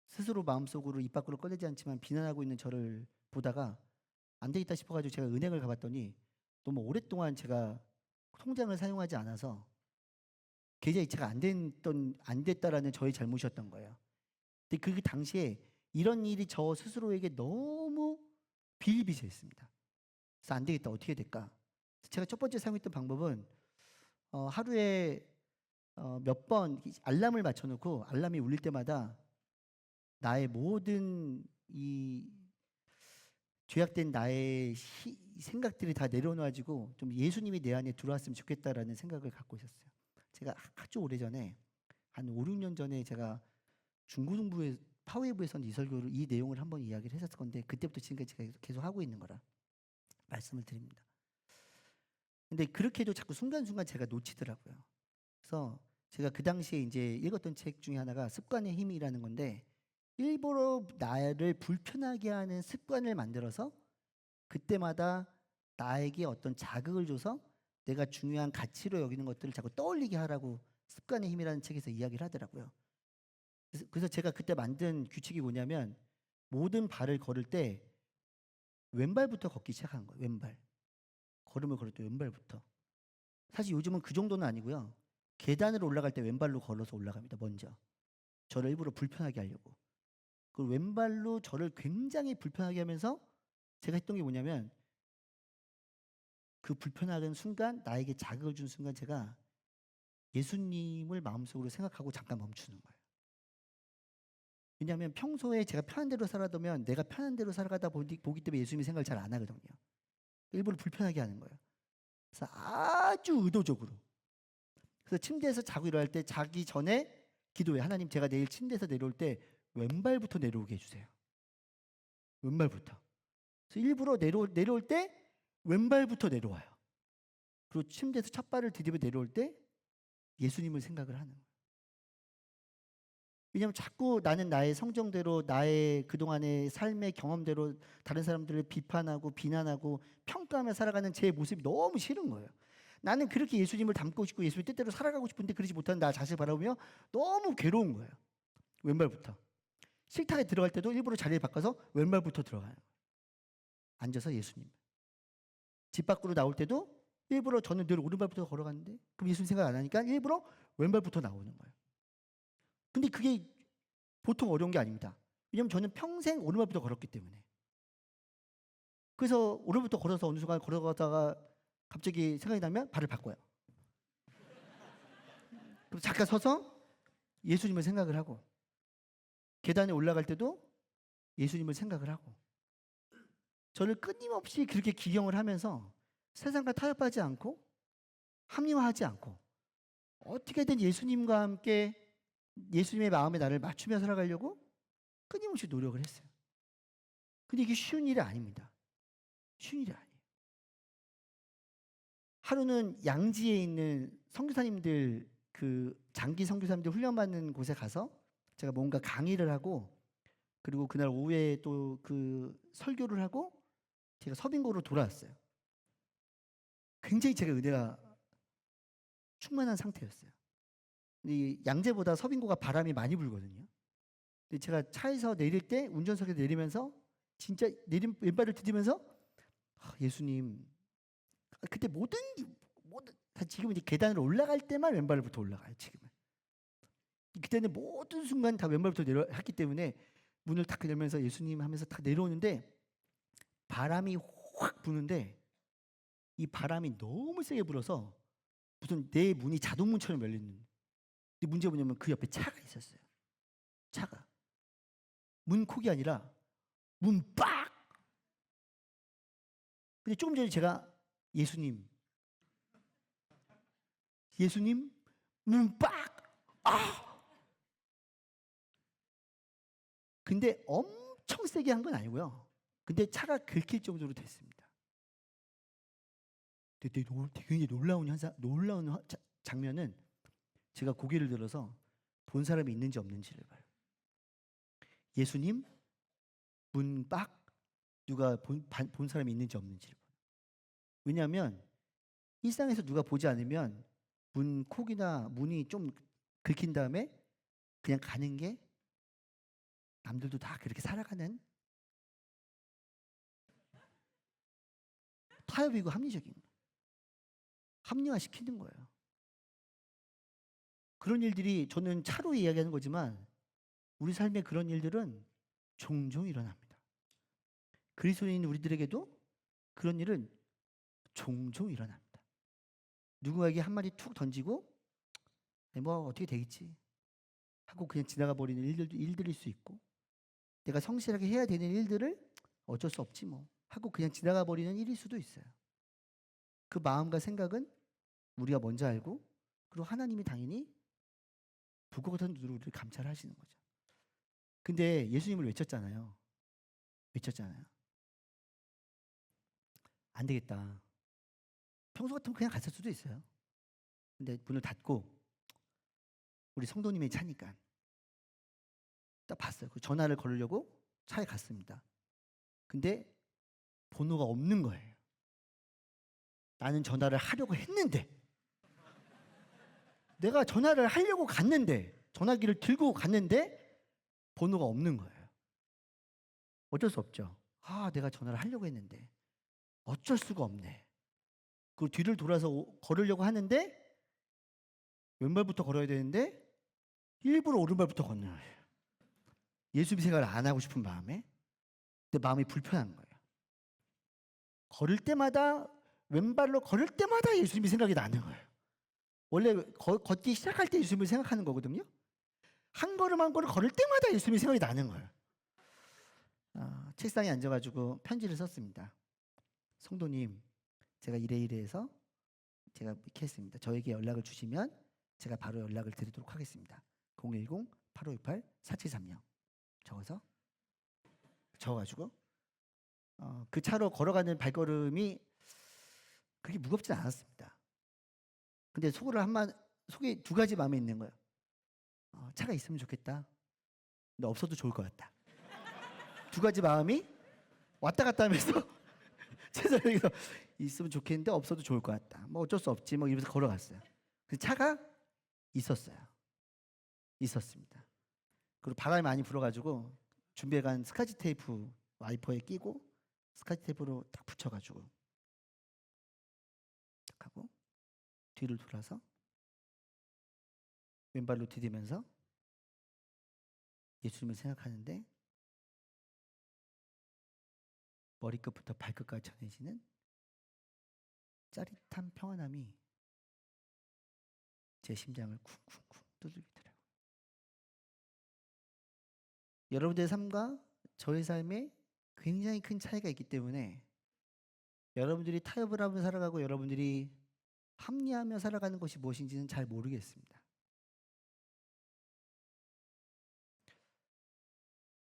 스스로 마음속으로 입 밖으로 꺼내지 않지만 비난하고 있는 저를 보다가 안 되겠다 싶어가지고 제가 은행을 가봤더니 너무 오랫동안 제가 통장을 사용하지 않아서 계좌 이체가 안 됐다라는 저의 잘못이었던 거예요. 근데 그 당시에 이런 일이 저 스스로에게 너무 비일비재했습니다. 그래서 안 되겠다. 어떻게 될까? 제가 첫 번째 사용했던 방법은 하루에 몇 번 알람을 맞춰놓고 알람이 울릴 때마다 나의 모든 이 죄악된 나의 생각들이 다 내려놔지고 좀 예수님이 내 안에 들어왔으면 좋겠다라는 생각을 갖고 있었어요. 제가 아주 오래전에 한 5, 6년 전에 제가 중고등부에 파웨이브에서는 이 내용을 한번 이야기를 했었을 건데 그때부터 지금까지 제가 계속 하고 있는 거라 말씀을 드립니다. 근데 그렇게도 자꾸 순간순간 제가 놓치더라고요. 그래서 제가 그 당시에 이제 읽었던 책 중에 하나가 습관의 힘이라는 건데 일부러 나를 불편하게 하는 습관을 만들어서 그때마다 나에게 어떤 자극을 줘서 내가 중요한 가치로 여기는 것들을 자꾸 떠올리게 하라고 습관의 힘이라는 책에서 이야기를 하더라고요. 그래서 제가 그때 만든 규칙이 뭐냐면 모든 발을 걸을 때 왼발부터 걷기 시작한 거예요. 왼발. 걸음을 걸을 때 왼발부터. 사실 요즘은 그 정도는 아니고요. 계단을 올라갈 때 왼발로 걸어서 올라갑니다. 먼저. 저를 일부러 불편하게 하려고. 그 왼발로 저를 굉장히 불편하게 하면서 제가 했던 게 뭐냐면 그 불편하던 순간 나에게 자극을 준 순간 제가 예수님을 마음속으로 생각하고 잠깐 멈추는 거예요. 왜냐하면 평소에 제가 편한 대로 살아두면 내가 편한 대로 살아가다 보기 때문에 예수님이 생각을 잘 안 하거든요. 일부러 불편하게 하는 거예요. 그래서 아주 의도적으로. 그래서 침대에서 자고 일어날 때 자기 전에 기도해. 하나님 제가 내일 침대에서 내려올 때 왼발부터 내려오게 해주세요. 왼발부터. 그래서 일부러 내려올 때 왼발부터 내려와요. 그리고 침대에서 첫 발을 디디며 내려올 때 예수님을 생각을 하는 거예요. 왜냐하면 자꾸 나는 나의 성정대로 나의 그동안의 삶의 경험대로 다른 사람들을 비판하고 비난하고 평가하며 살아가는 제 모습이 너무 싫은 거예요. 나는 그렇게 예수님을 닮고 싶고 예수님 뜻대로 살아가고 싶은데 그러지 못하는 나 자신을 바라보며 너무 괴로운 거예요. 왼발부터. 식탁에 들어갈 때도 일부러 자리를 바꿔서 왼발부터 들어가요. 앉아서 예수님. 집 밖으로 나올 때도 일부러 저는 늘 오른발부터 걸어갔는데 그럼 예수님 생각 안 하니까 일부러 왼발부터 나오는 거예요. 근데 그게 보통 어려운 게 아닙니다. 왜냐면 저는 평생 오른발부터 걸었기 때문에. 그래서 오른발부터 걸어서 어느 순간 걸어가다가 갑자기 생각이 나면 발을 바꿔요. 그리고 잠깐 서서 예수님을 생각을 하고, 계단에 올라갈 때도 예수님을 생각을 하고, 저를 끊임없이 그렇게 기경을 하면서 세상과 타협하지 않고 합리화하지 않고 어떻게든 예수님과 함께 예수님의 마음에 나를 맞추며 살아가려고 끊임없이 노력을 했어요. 근데 이게 쉬운 일이 아닙니다. 쉬운 일이 아니에요. 하루는 양지에 있는 선교사님들, 그 장기 선교사님들 훈련받는 곳에 가서 제가 뭔가 강의를 하고, 그리고 그날 오후에 또 그 설교를 하고 제가 서빙고로 돌아왔어요. 굉장히 제가 은혜가 충만한 상태였어요. 이 양재보다 서빙고가 바람이 많이 불거든요. 근데 제가 차에서 내릴 때, 운전석에서 내리면서 진짜 왼발을 디디면서 예수님, 그때 모든 지금 이제 계단을 올라갈 때만 왼발부터 올라가요. 지금은. 그때는 모든 순간 다 왼발부터 내려왔기 때문에 문을 탁 열면서 예수님 하면서 탁 내려오는데, 바람이 확 부는데 이 바람이 너무 세게 불어서 무슨 내 문이 자동문처럼 열리는. 근데 문제가 뭐냐면 그 옆에 차가 있었어요. 차가. 문콕이 아니라 문빡. 근데 조금 전에 제가 예수님 문빡. 근데 엄청 세게 한 건 아니고요. 근데 차가 긁힐 정도로 됐습니다. 되게 놀라운 장면은, 제가 고개를 들어서 본 사람이 있는지 없는지를 봐요. 예수님 문빡. 누가 본 사람이 있는지 없는지를 봐요. 왜냐하면 일상에서 누가 보지 않으면 문콕이나 문이 좀 긁힌 다음에 그냥 가는 게 남들도 다 그렇게 살아가는 타협이고 합리적인 거예요. 합리화시키는 거예요. 그런 일들이, 저는 차로 이야기하는 거지만 우리 삶에 그런 일들은 종종 일어납니다. 그리스도인 우리들에게도 그런 일은 종종 일어납니다. 누구에게 한마디 툭 던지고 뭐 어떻게 되겠지 하고 그냥 지나가 버리는 일들일 수 있고, 내가 성실하게 해야 되는 일들을 어쩔 수 없지 뭐 하고 그냥 지나가 버리는 일일 수도 있어요. 그 마음과 생각은 우리가 먼저 알고, 그리고 하나님이 당연히 불과 같은 눈으로 우리를 감찰하시는 거죠. 근데 예수님을 외쳤잖아요. 안 되겠다. 평소 같으면 그냥 갔을 수도 있어요. 근데 문을 닫고 우리 성도님이 차니까 딱 봤어요. 그 전화를 걸으려고 차에 갔습니다. 근데 번호가 없는 거예요. 나는 전화를 하려고 했는데, 내가 전화를 하려고 갔는데, 전화기를 들고 갔는데 번호가 없는 거예요. 어쩔 수 없죠. 내가 전화를 하려고 했는데 어쩔 수가 없네. 그 뒤를 돌아서 걸으려고 하는데 왼발부터 걸어야 되는데 일부러 오른발부터 걷는 거예요. 예수님 생각을 안 하고 싶은 마음에. 근데 마음이 불편한 거예요. 걸을 때마다, 왼발로 걸을 때마다 예수님이 생각이 나는 거예요. 원래 걷기 시작할 때 예수님을 생각하는 거거든요. 한 걸음 한 걸음 걸을 때마다 예수님이 생각이 나는 거예요. 책상에 앉아가지고 편지를 썼습니다. 성도님, 제가 이래이래해서 제가 이렇게 했습니다. 저에게 연락을 주시면 제가 바로 연락을 드리도록 하겠습니다. 010-8568-4730 적어가지고 그 차로 걸어가는 발걸음이 그렇게 무겁진 않았습니다. 근데 속에 두 가지 마음이 있는 거예요. 차가 있으면 좋겠다. 근데 없어도 좋을 것 같다. 두 가지 마음이 왔다 갔다 하면서 최선에서 있으면 좋겠는데 없어도 좋을 것 같다. 뭐 어쩔 수 없지 뭐 이러면서 걸어갔어요. 그 차가 있었습니다. 그리고 바람이 많이 불어가지고 준비해간 스카치 테이프 와이퍼에 끼고 스카치 테이프로 딱 붙여가지고 딱 하고 뒤를 돌아서 왼발로 디디면서 예수님을 생각하는데 머리끝부터 발끝까지 전해지는 짜릿한 평안함이 제 심장을 쿵쿵쿵 두들기더라고요. 여러분들의 삶과 저의 삶에 굉장히 큰 차이가 있기 때문에 여러분들이 타협을 하며 살아가고 여러분들이 합리하며 살아가는 것이 무엇인지는 잘 모르겠습니다.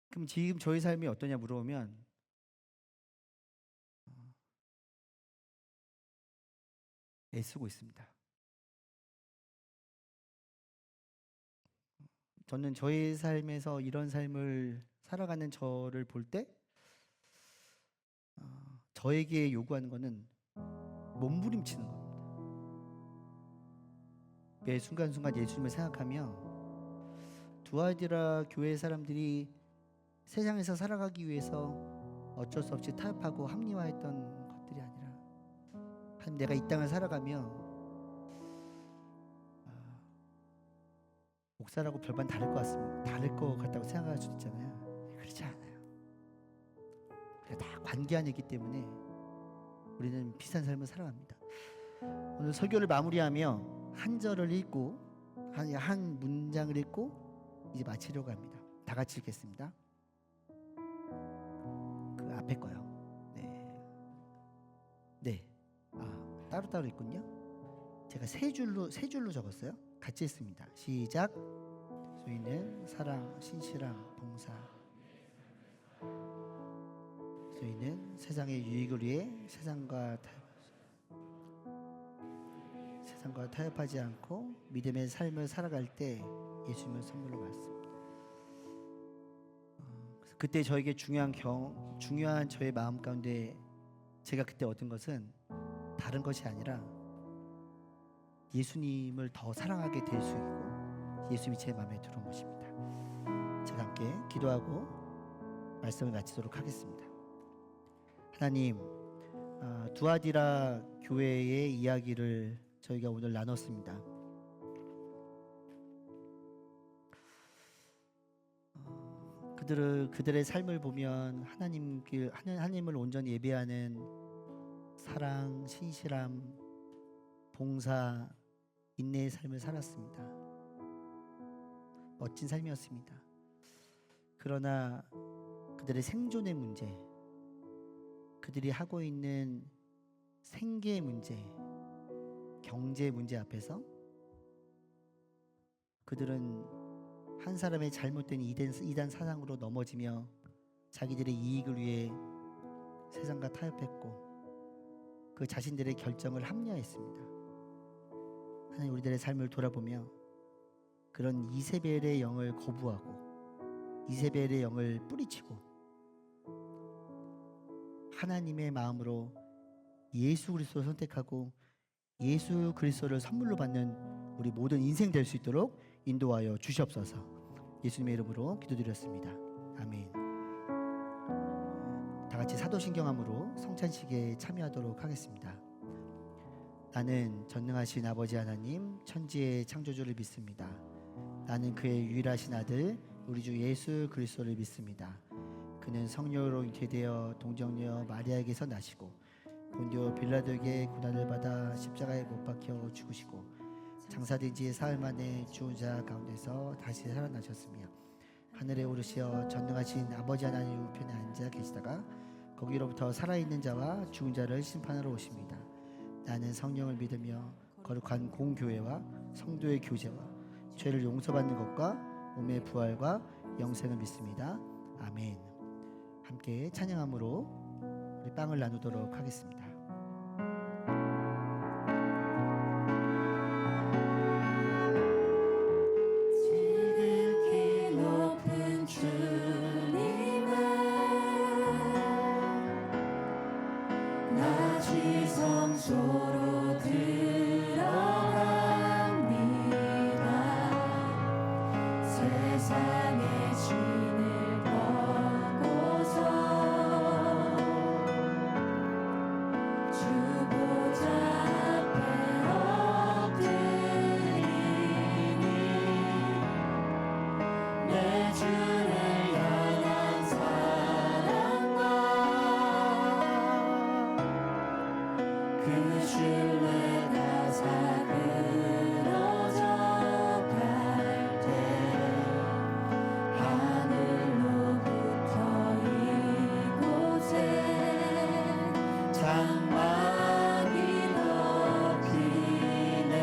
그럼 지금 저의 삶이 어떠냐 물어보면 애쓰고 있습니다. 저는 저의 삶에서 이런 삶을 살아가는 저를 볼 때 저에게 요구하는 것은 몸부림치는 겁니다. 매 순간순간 예수님을 생각하며 두아디라 교회 사람들이 세상에서 살아가기 위해서 어쩔 수 없이 타협하고 합리화했던 것들이 아니라 하나님, 내가 이 땅을 살아가며 목사라고 별반 다를 것 같습니다. 다를 것 같다고 생각할 수도 있잖아요. 그렇지 않아요. 다 관계안이기 때문에 우리는 비슷한 삶을 살아갑니다. 오늘 설교를 마무리하며 한 절을 읽고 한 문장을 읽고 이제 마치려고 합니다. 다 같이 읽겠습니다. 그 앞에 거요. 네. 따로따로 있군요. 제가 세 줄로 적었어요. 같이 읽습니다. 시작. 저희는 사랑, 신실함, 봉사. 저희는 세상의 유익을 위해 세상과 타협하지 않고 믿음의 삶을 살아갈 때 예수님을 선물로 받습니다. 그때 저에게 중요한 저의 마음 가운데 제가 그때 얻은 것은 다른 것이 아니라 예수님을 더 사랑하게 될 수 있고 예수님이 제 마음에 들어온 것입니다. 제가 함께 기도하고 말씀을 마치도록 하겠습니다. 하나님, 두아디라 교회의 이야기를 저희가 오늘 나눴습니다. 그들의 삶을 보면 하나님을 온전히 예배하는 사랑, 신실함, 봉사, 인내의 삶을 살았습니다. 멋진 삶이었습니다. 그러나 그들의 생존의 문제, 그들이 하고 있는 생계의 문제, 경제 문제 앞에서 그들은 한 사람의 잘못된 이단 사상으로 넘어지며 자기들의 이익을 위해 세상과 타협했고 그 자신들의 결정을 합리화했습니다. 하나님, 우리들의 삶을 돌아보며 그런 이세벨의 영을 거부하고 이세벨의 영을 뿌리치고 하나님의 마음으로 예수 그리스도를 선택하고 예수 그리스도를 선물로 받는 우리 모든 인생 될 수 있도록 인도하여 주시옵소서. 예수님의 이름으로 기도드렸습니다. 아멘. 다 같이 사도신경함으로 성찬식에 참여하도록 하겠습니다. 나는 전능하신 아버지 하나님 천지의 창조주를 믿습니다. 나는 그의 유일하신 아들 우리 주 예수 그리스도를 믿습니다. 그는 성령으로 잉태되어 동정녀 마리아에게서 나시고 본디오 빌라도에게 고난을 받아 십자가에 못 박혀 죽으시고 장사된 지 사흘 만에 죽은 자 가운데서 다시 살아나셨으며 하늘에 오르시어 전능하신 아버지 하나님 우편에 앉아 계시다가 거기로부터 살아있는 자와 죽은 자를 심판하러 오십니다. 나는 성령을 믿으며 거룩한 공교회와 성도의 교제와 죄를 용서받는 것과 몸의 부활과 영생을 믿습니다. 아멘. 함께 찬양함으로 우리 빵을 나누도록 하겠습니다. 지성소로 들어갑니다. 세상의 신을 벗고서 사그러져 갈 때 하늘로부터 이곳에 장막이 덮이네.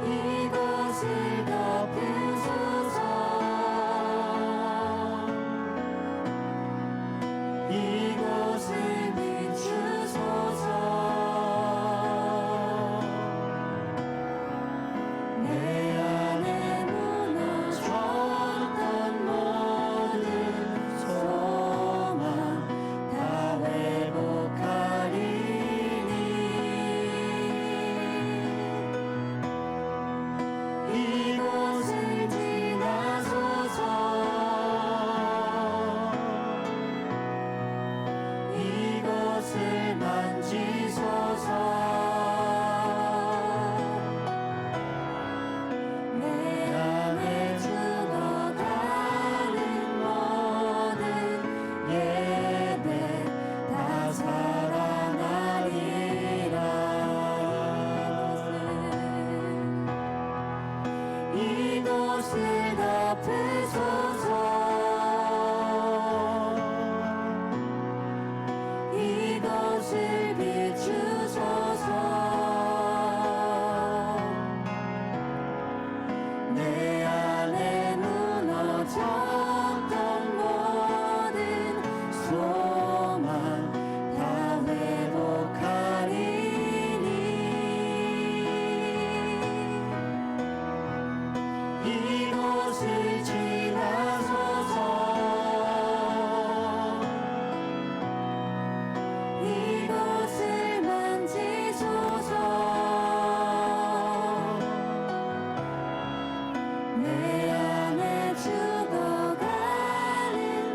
이곳을 덮으소서. 이곳을 비추소서. 내 안에 무너졌던 모든 소망 다 회복하리니. 이곳을 지나소서. 이곳을 만지소서. 내 안에 죽어가는 모든 예배 다 살아나리라. 이곳을 덮으소서. 이곳을 비추소서. 내 안에 무너졌던 모든 소망 다 회복하리니. 이곳을 지나소서. 이곳을 만지소서. 내 안에 죽어가는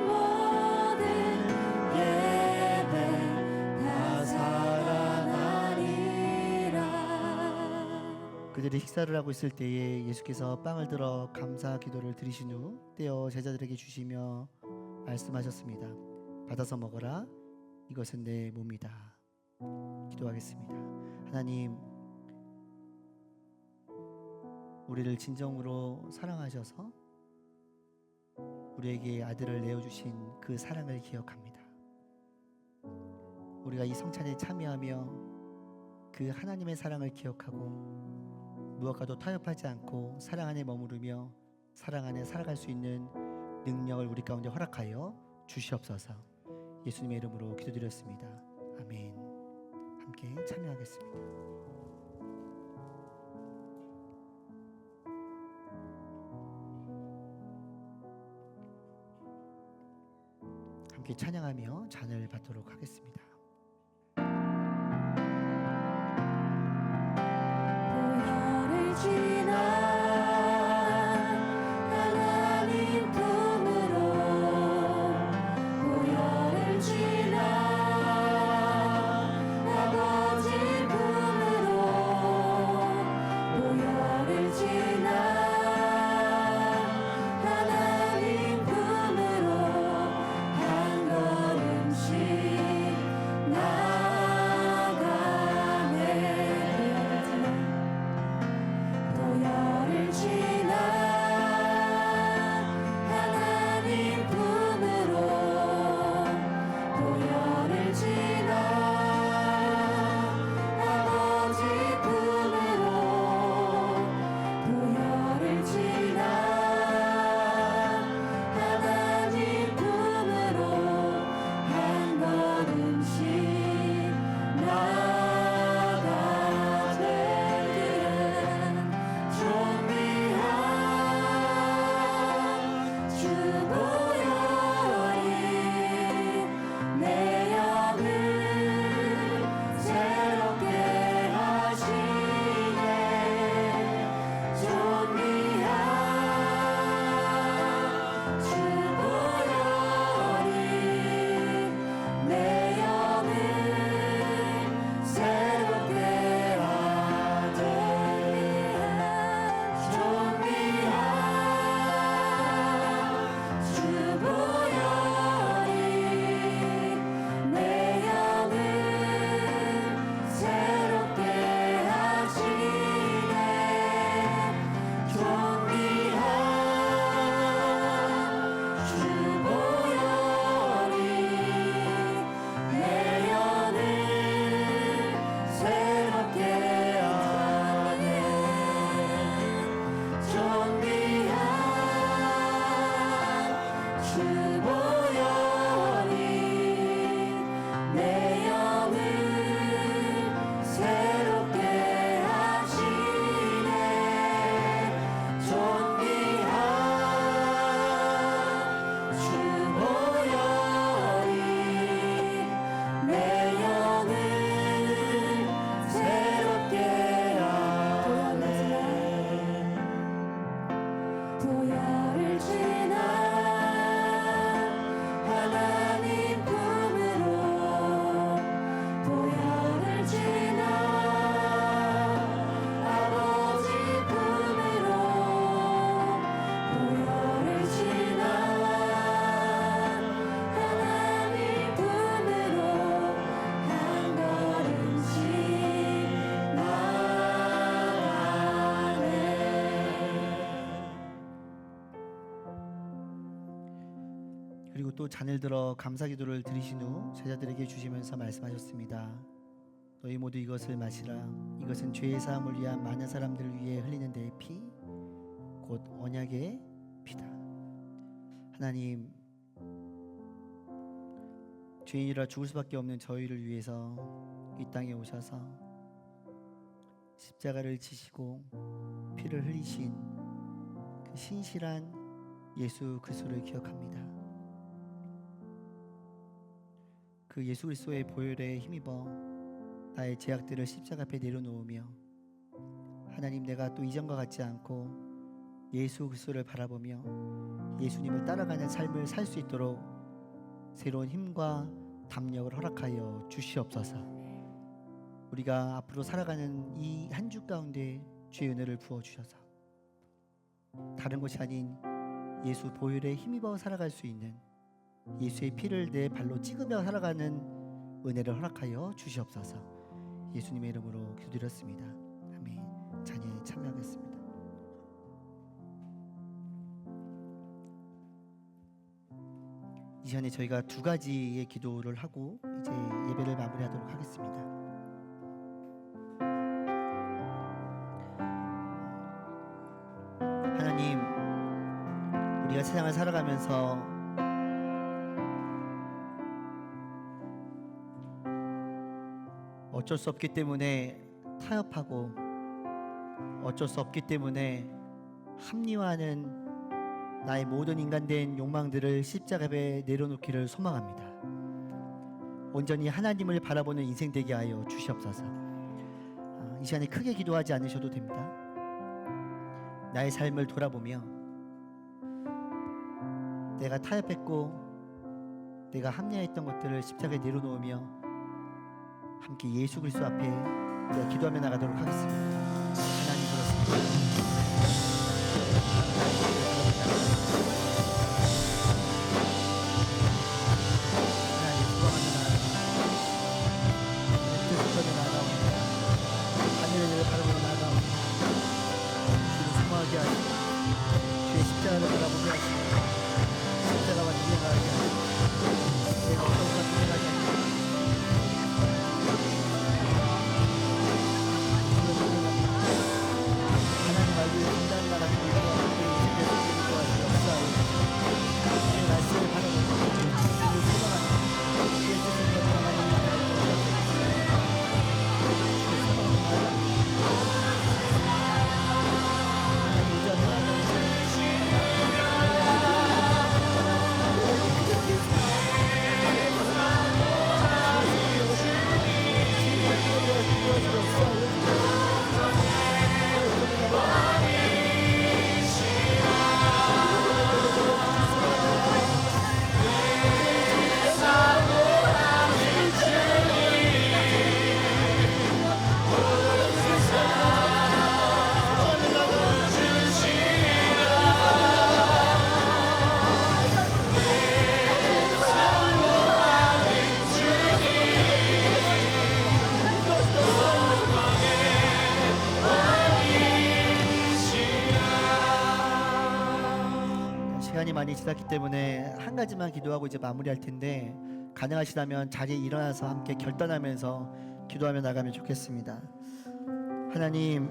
모든 예배 다 살아나리라. 그들이 식사를 하고 있을 때에 예수께서 빵을 들어 감사 기도를 드리신 후 떼어 제자들에게 주시며 말씀하셨습니다. 받아서 먹어라. 이것은 내 몸이다. 기도하겠습니다. 하나님, 우리를 진정으로 사랑하셔서 우리에게 아들을 내어주신 그 사랑을 기억합니다. 우리가 이 성찬에 참여하며 그 하나님의 사랑을 기억하고 무엇과도 타협하지 않고 사랑 안에 머무르며 사랑 안에 살아갈 수 있는 능력을 우리 가운데 허락하여 주시옵소서. 예수님의 이름으로 기도드렸습니다. 아멘. 함께 참여하겠습니다. 함께 찬양하며 잔을 받도록 하겠습니다. 보혈을 지나 하나님 품으로. 보혈을 지나 아버지 품으로. 보혈을 지나 하나님 품으로 한 걸음씩 그리고 또 잔을 들어 감사기도를 드리신 후 제자들에게 주시면서 말씀하셨습니다. 너희 모두 이것을 마시라. 이것은 죄의 사함을 위한 많은 사람들을 위해 흘리는 내 피, 곧 언약의 피다. 하나님, 죄인이라 죽을 수밖에 없는 저희를 위해서 이 땅에 오셔서 십자가를 지시고 피를 흘리신 그 신실한 예수 그리스도를 기억합니다. 그 예수 그리스도의 보혈에 힘입어 나의 죄악들을 십자가 앞에 내려놓으며 하나님, 내가 또 이전과 같지 않고 예수 그리스도를 바라보며 예수님을 따라가는 삶을 살 수 있도록 새로운 힘과 담력을 허락하여 주시옵소서. 우리가 앞으로 살아가는 이 한 주 가운데 주의 은혜를 부어주셔서 다른 것이 아닌 예수 보혈에 힘입어 살아갈 수 있는, 예수의 피를 내 발로 찍으며 살아가는 은혜를 허락하여 주시옵소서. 예수님의 이름으로 기도드렸습니다. 아멘. 찬양에 참여하겠습니다. 이 시간에 저희가 두 가지의 기도를 하고 이제 예배를 마무리하도록 하겠습니다. 하나님, 우리가 세상을 살아가면서 어쩔 수 없기 때문에 타협하고 어쩔 수 없기 때문에 합리화하는 나의 모든 인간된 욕망들을 십자가에 내려놓기를 소망합니다. 온전히 하나님을 바라보는 인생 되게 하여 주시옵소서. 이 시간에 크게 기도하지 않으셔도 됩니다. 나의 삶을 돌아보며 내가 타협했고 내가 합리화했던 것들을 십자가에 내려놓으며 함께 예수 그리스도 앞에 우리가 기도하며 나가도록 하겠습니다. 하나님, 그렇습니다. 하늘을 바라보며 나아가옵니다. 주를 소망하게 하시고 주의 십자가를 바라보게 하시고 십자가와 동행하게 하시고 내가 어떤 것과 동행하게 하시고 하나님 말고 인간 나라는 일과 함께 인생의 속에 도와주시고 역사하여 주의 말씀을 바라보며 주를 소망하며 주의 뜻을 거듭나가는 시간이 많이 지났기 때문에 한 가지만 기도하고 이제 마무리할 텐데, 가능하시다면 자리에 일어나서 함께 결단하면서 기도하며 나가면 좋겠습니다. 하나님,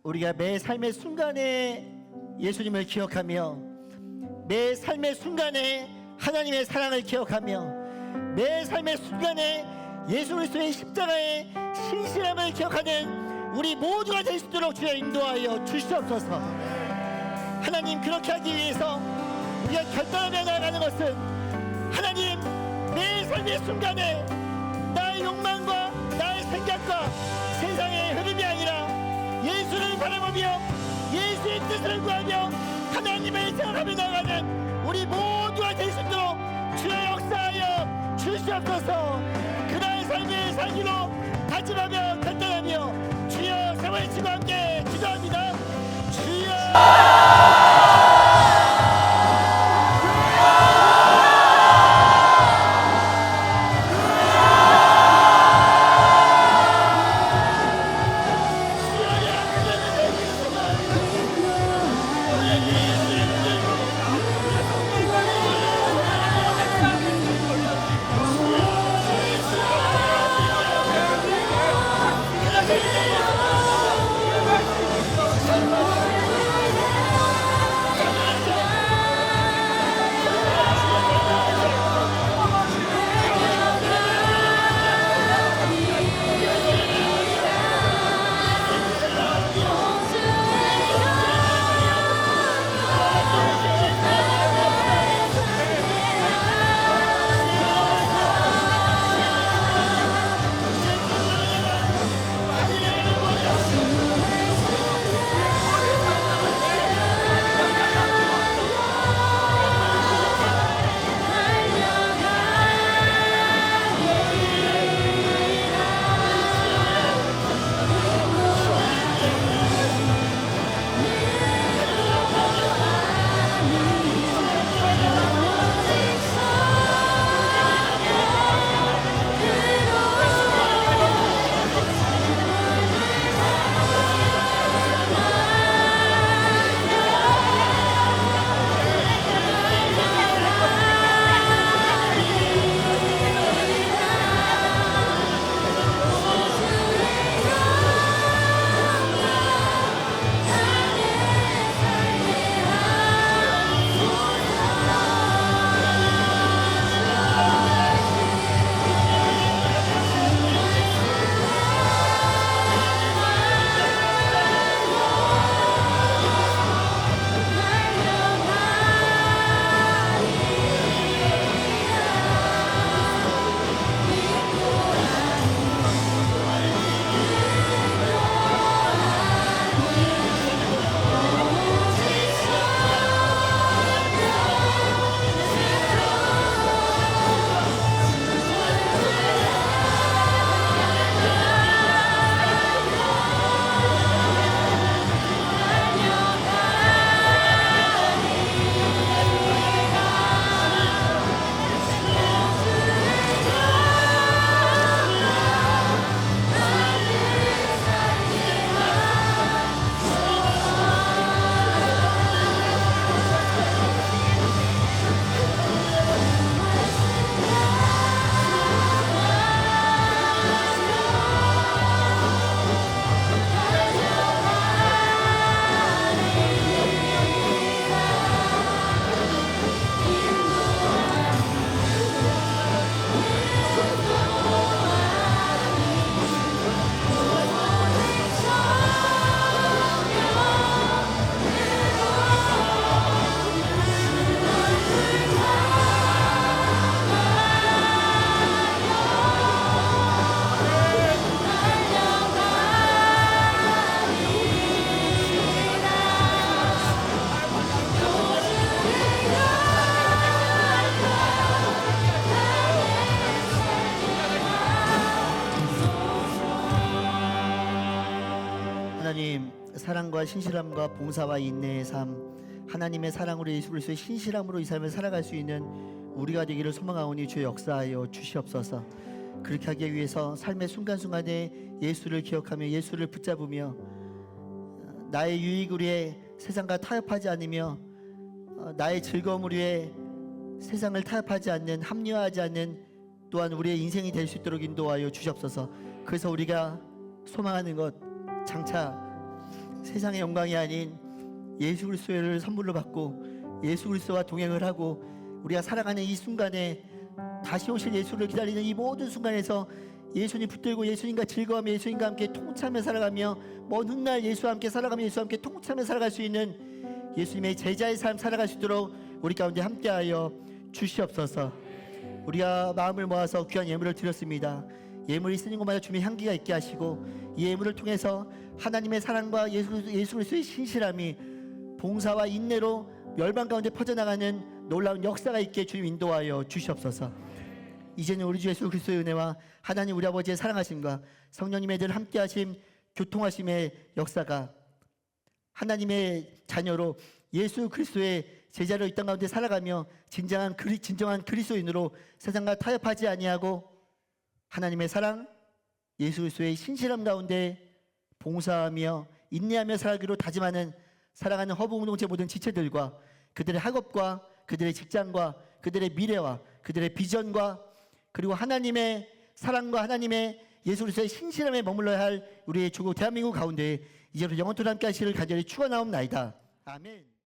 우리가 매 삶의 순간에 예수님을 기억하며 매 삶의 순간에 하나님의 사랑을 기억하며 매 삶의 순간에 예수 그리스도의 십자가의 신실함을 기억하는 우리 모두가 될 수 있도록 주여 인도하여 주시옵소서. 하나님, 그렇게 하기 위해서 우리가 결단하며 나아가는 것은 하나님, 내 삶의 순간에 나의 욕망과 나의 생각과 세상의 흐름이 아니라 예수를 바라보며 예수의 뜻을 구하며 하나님을 생각하며 나아가는 우리 모두가 될 수 있도록 주여 역사하여 주시옵소서. 그날 삶의 살기로 다짐하며 결단하며 주여 세월치고 함께 기도합니다. 주여 주여 하나님, 사랑과 신실함과 봉사와 인내의 삶, 하나님의 사랑으로 예수 그리스도의 신실함으로 이 삶을 살아갈 수 있는 우리가 되기를 소망하오니 주의 역사하여 주시옵소서. 그렇게 하기 위해서 삶의 순간순간에 예수를 기억하며 예수를 붙잡으며 나의 유익을 위해 세상과 타협하지 않으며 나의 즐거움을 위해 세상을 타협하지 않는, 합리화하지 않는 또한 우리의 인생이 될 수 있도록 인도하여 주시옵소서. 그래서 우리가 소망하는 것 장차 세상의 영광이 아닌 예수 그리스도를 선물로 받고 예수 그리스도와 동행을 하고 우리가 살아가는 이 순간에 다시 오실 예수를 기다리는 이 모든 순간에서 예수님 붙들고 예수님과 즐거워하며 예수님과 함께 통치하며 살아가며 먼 훗날 예수와 함께 살아가며 예수와 함께 통치하며 살아갈 수 있는 예수님의 제자의 삶 살아갈 수 있도록 우리 가운데 함께하여 주시옵소서. 우리가 마음을 모아서 귀한 예물을 드렸습니다. 예물이 쓰는 곳마다 주님의 향기가 있게 하시고 이 예물을 통해서 하나님의 사랑과 예수 그리스도의 신실함이 봉사와 인내로 멸망 가운데 퍼져나가는 놀라운 역사가 있게 주님 인도하여 주시옵소서. 이제는 우리 주 예수 그리스도의 은혜와 하나님 우리 아버지의 사랑하심과 성령님의 늘 함께하심 교통하심의 역사가 하나님의 자녀로 예수 그리스도의 제자로 이 땅 가운데 살아가며 진정한 그리스도인으로 세상과 타협하지 아니하고 하나님의 사랑, 예수 그리스도의 신실함 가운데 봉사하며 인내하며 살기로 다짐하는 살아가는 허브공동체 모든 지체들과 그들의 학업과 그들의 직장과 그들의 미래와 그들의 비전과 그리고 하나님의 사랑과 하나님의 예수 그리스도의 신실함에 머물러야 할 우리의 조국 대한민국 가운데 이제로 영원토록 함께 하시기를 간절히 축원하옵나이다. 아멘.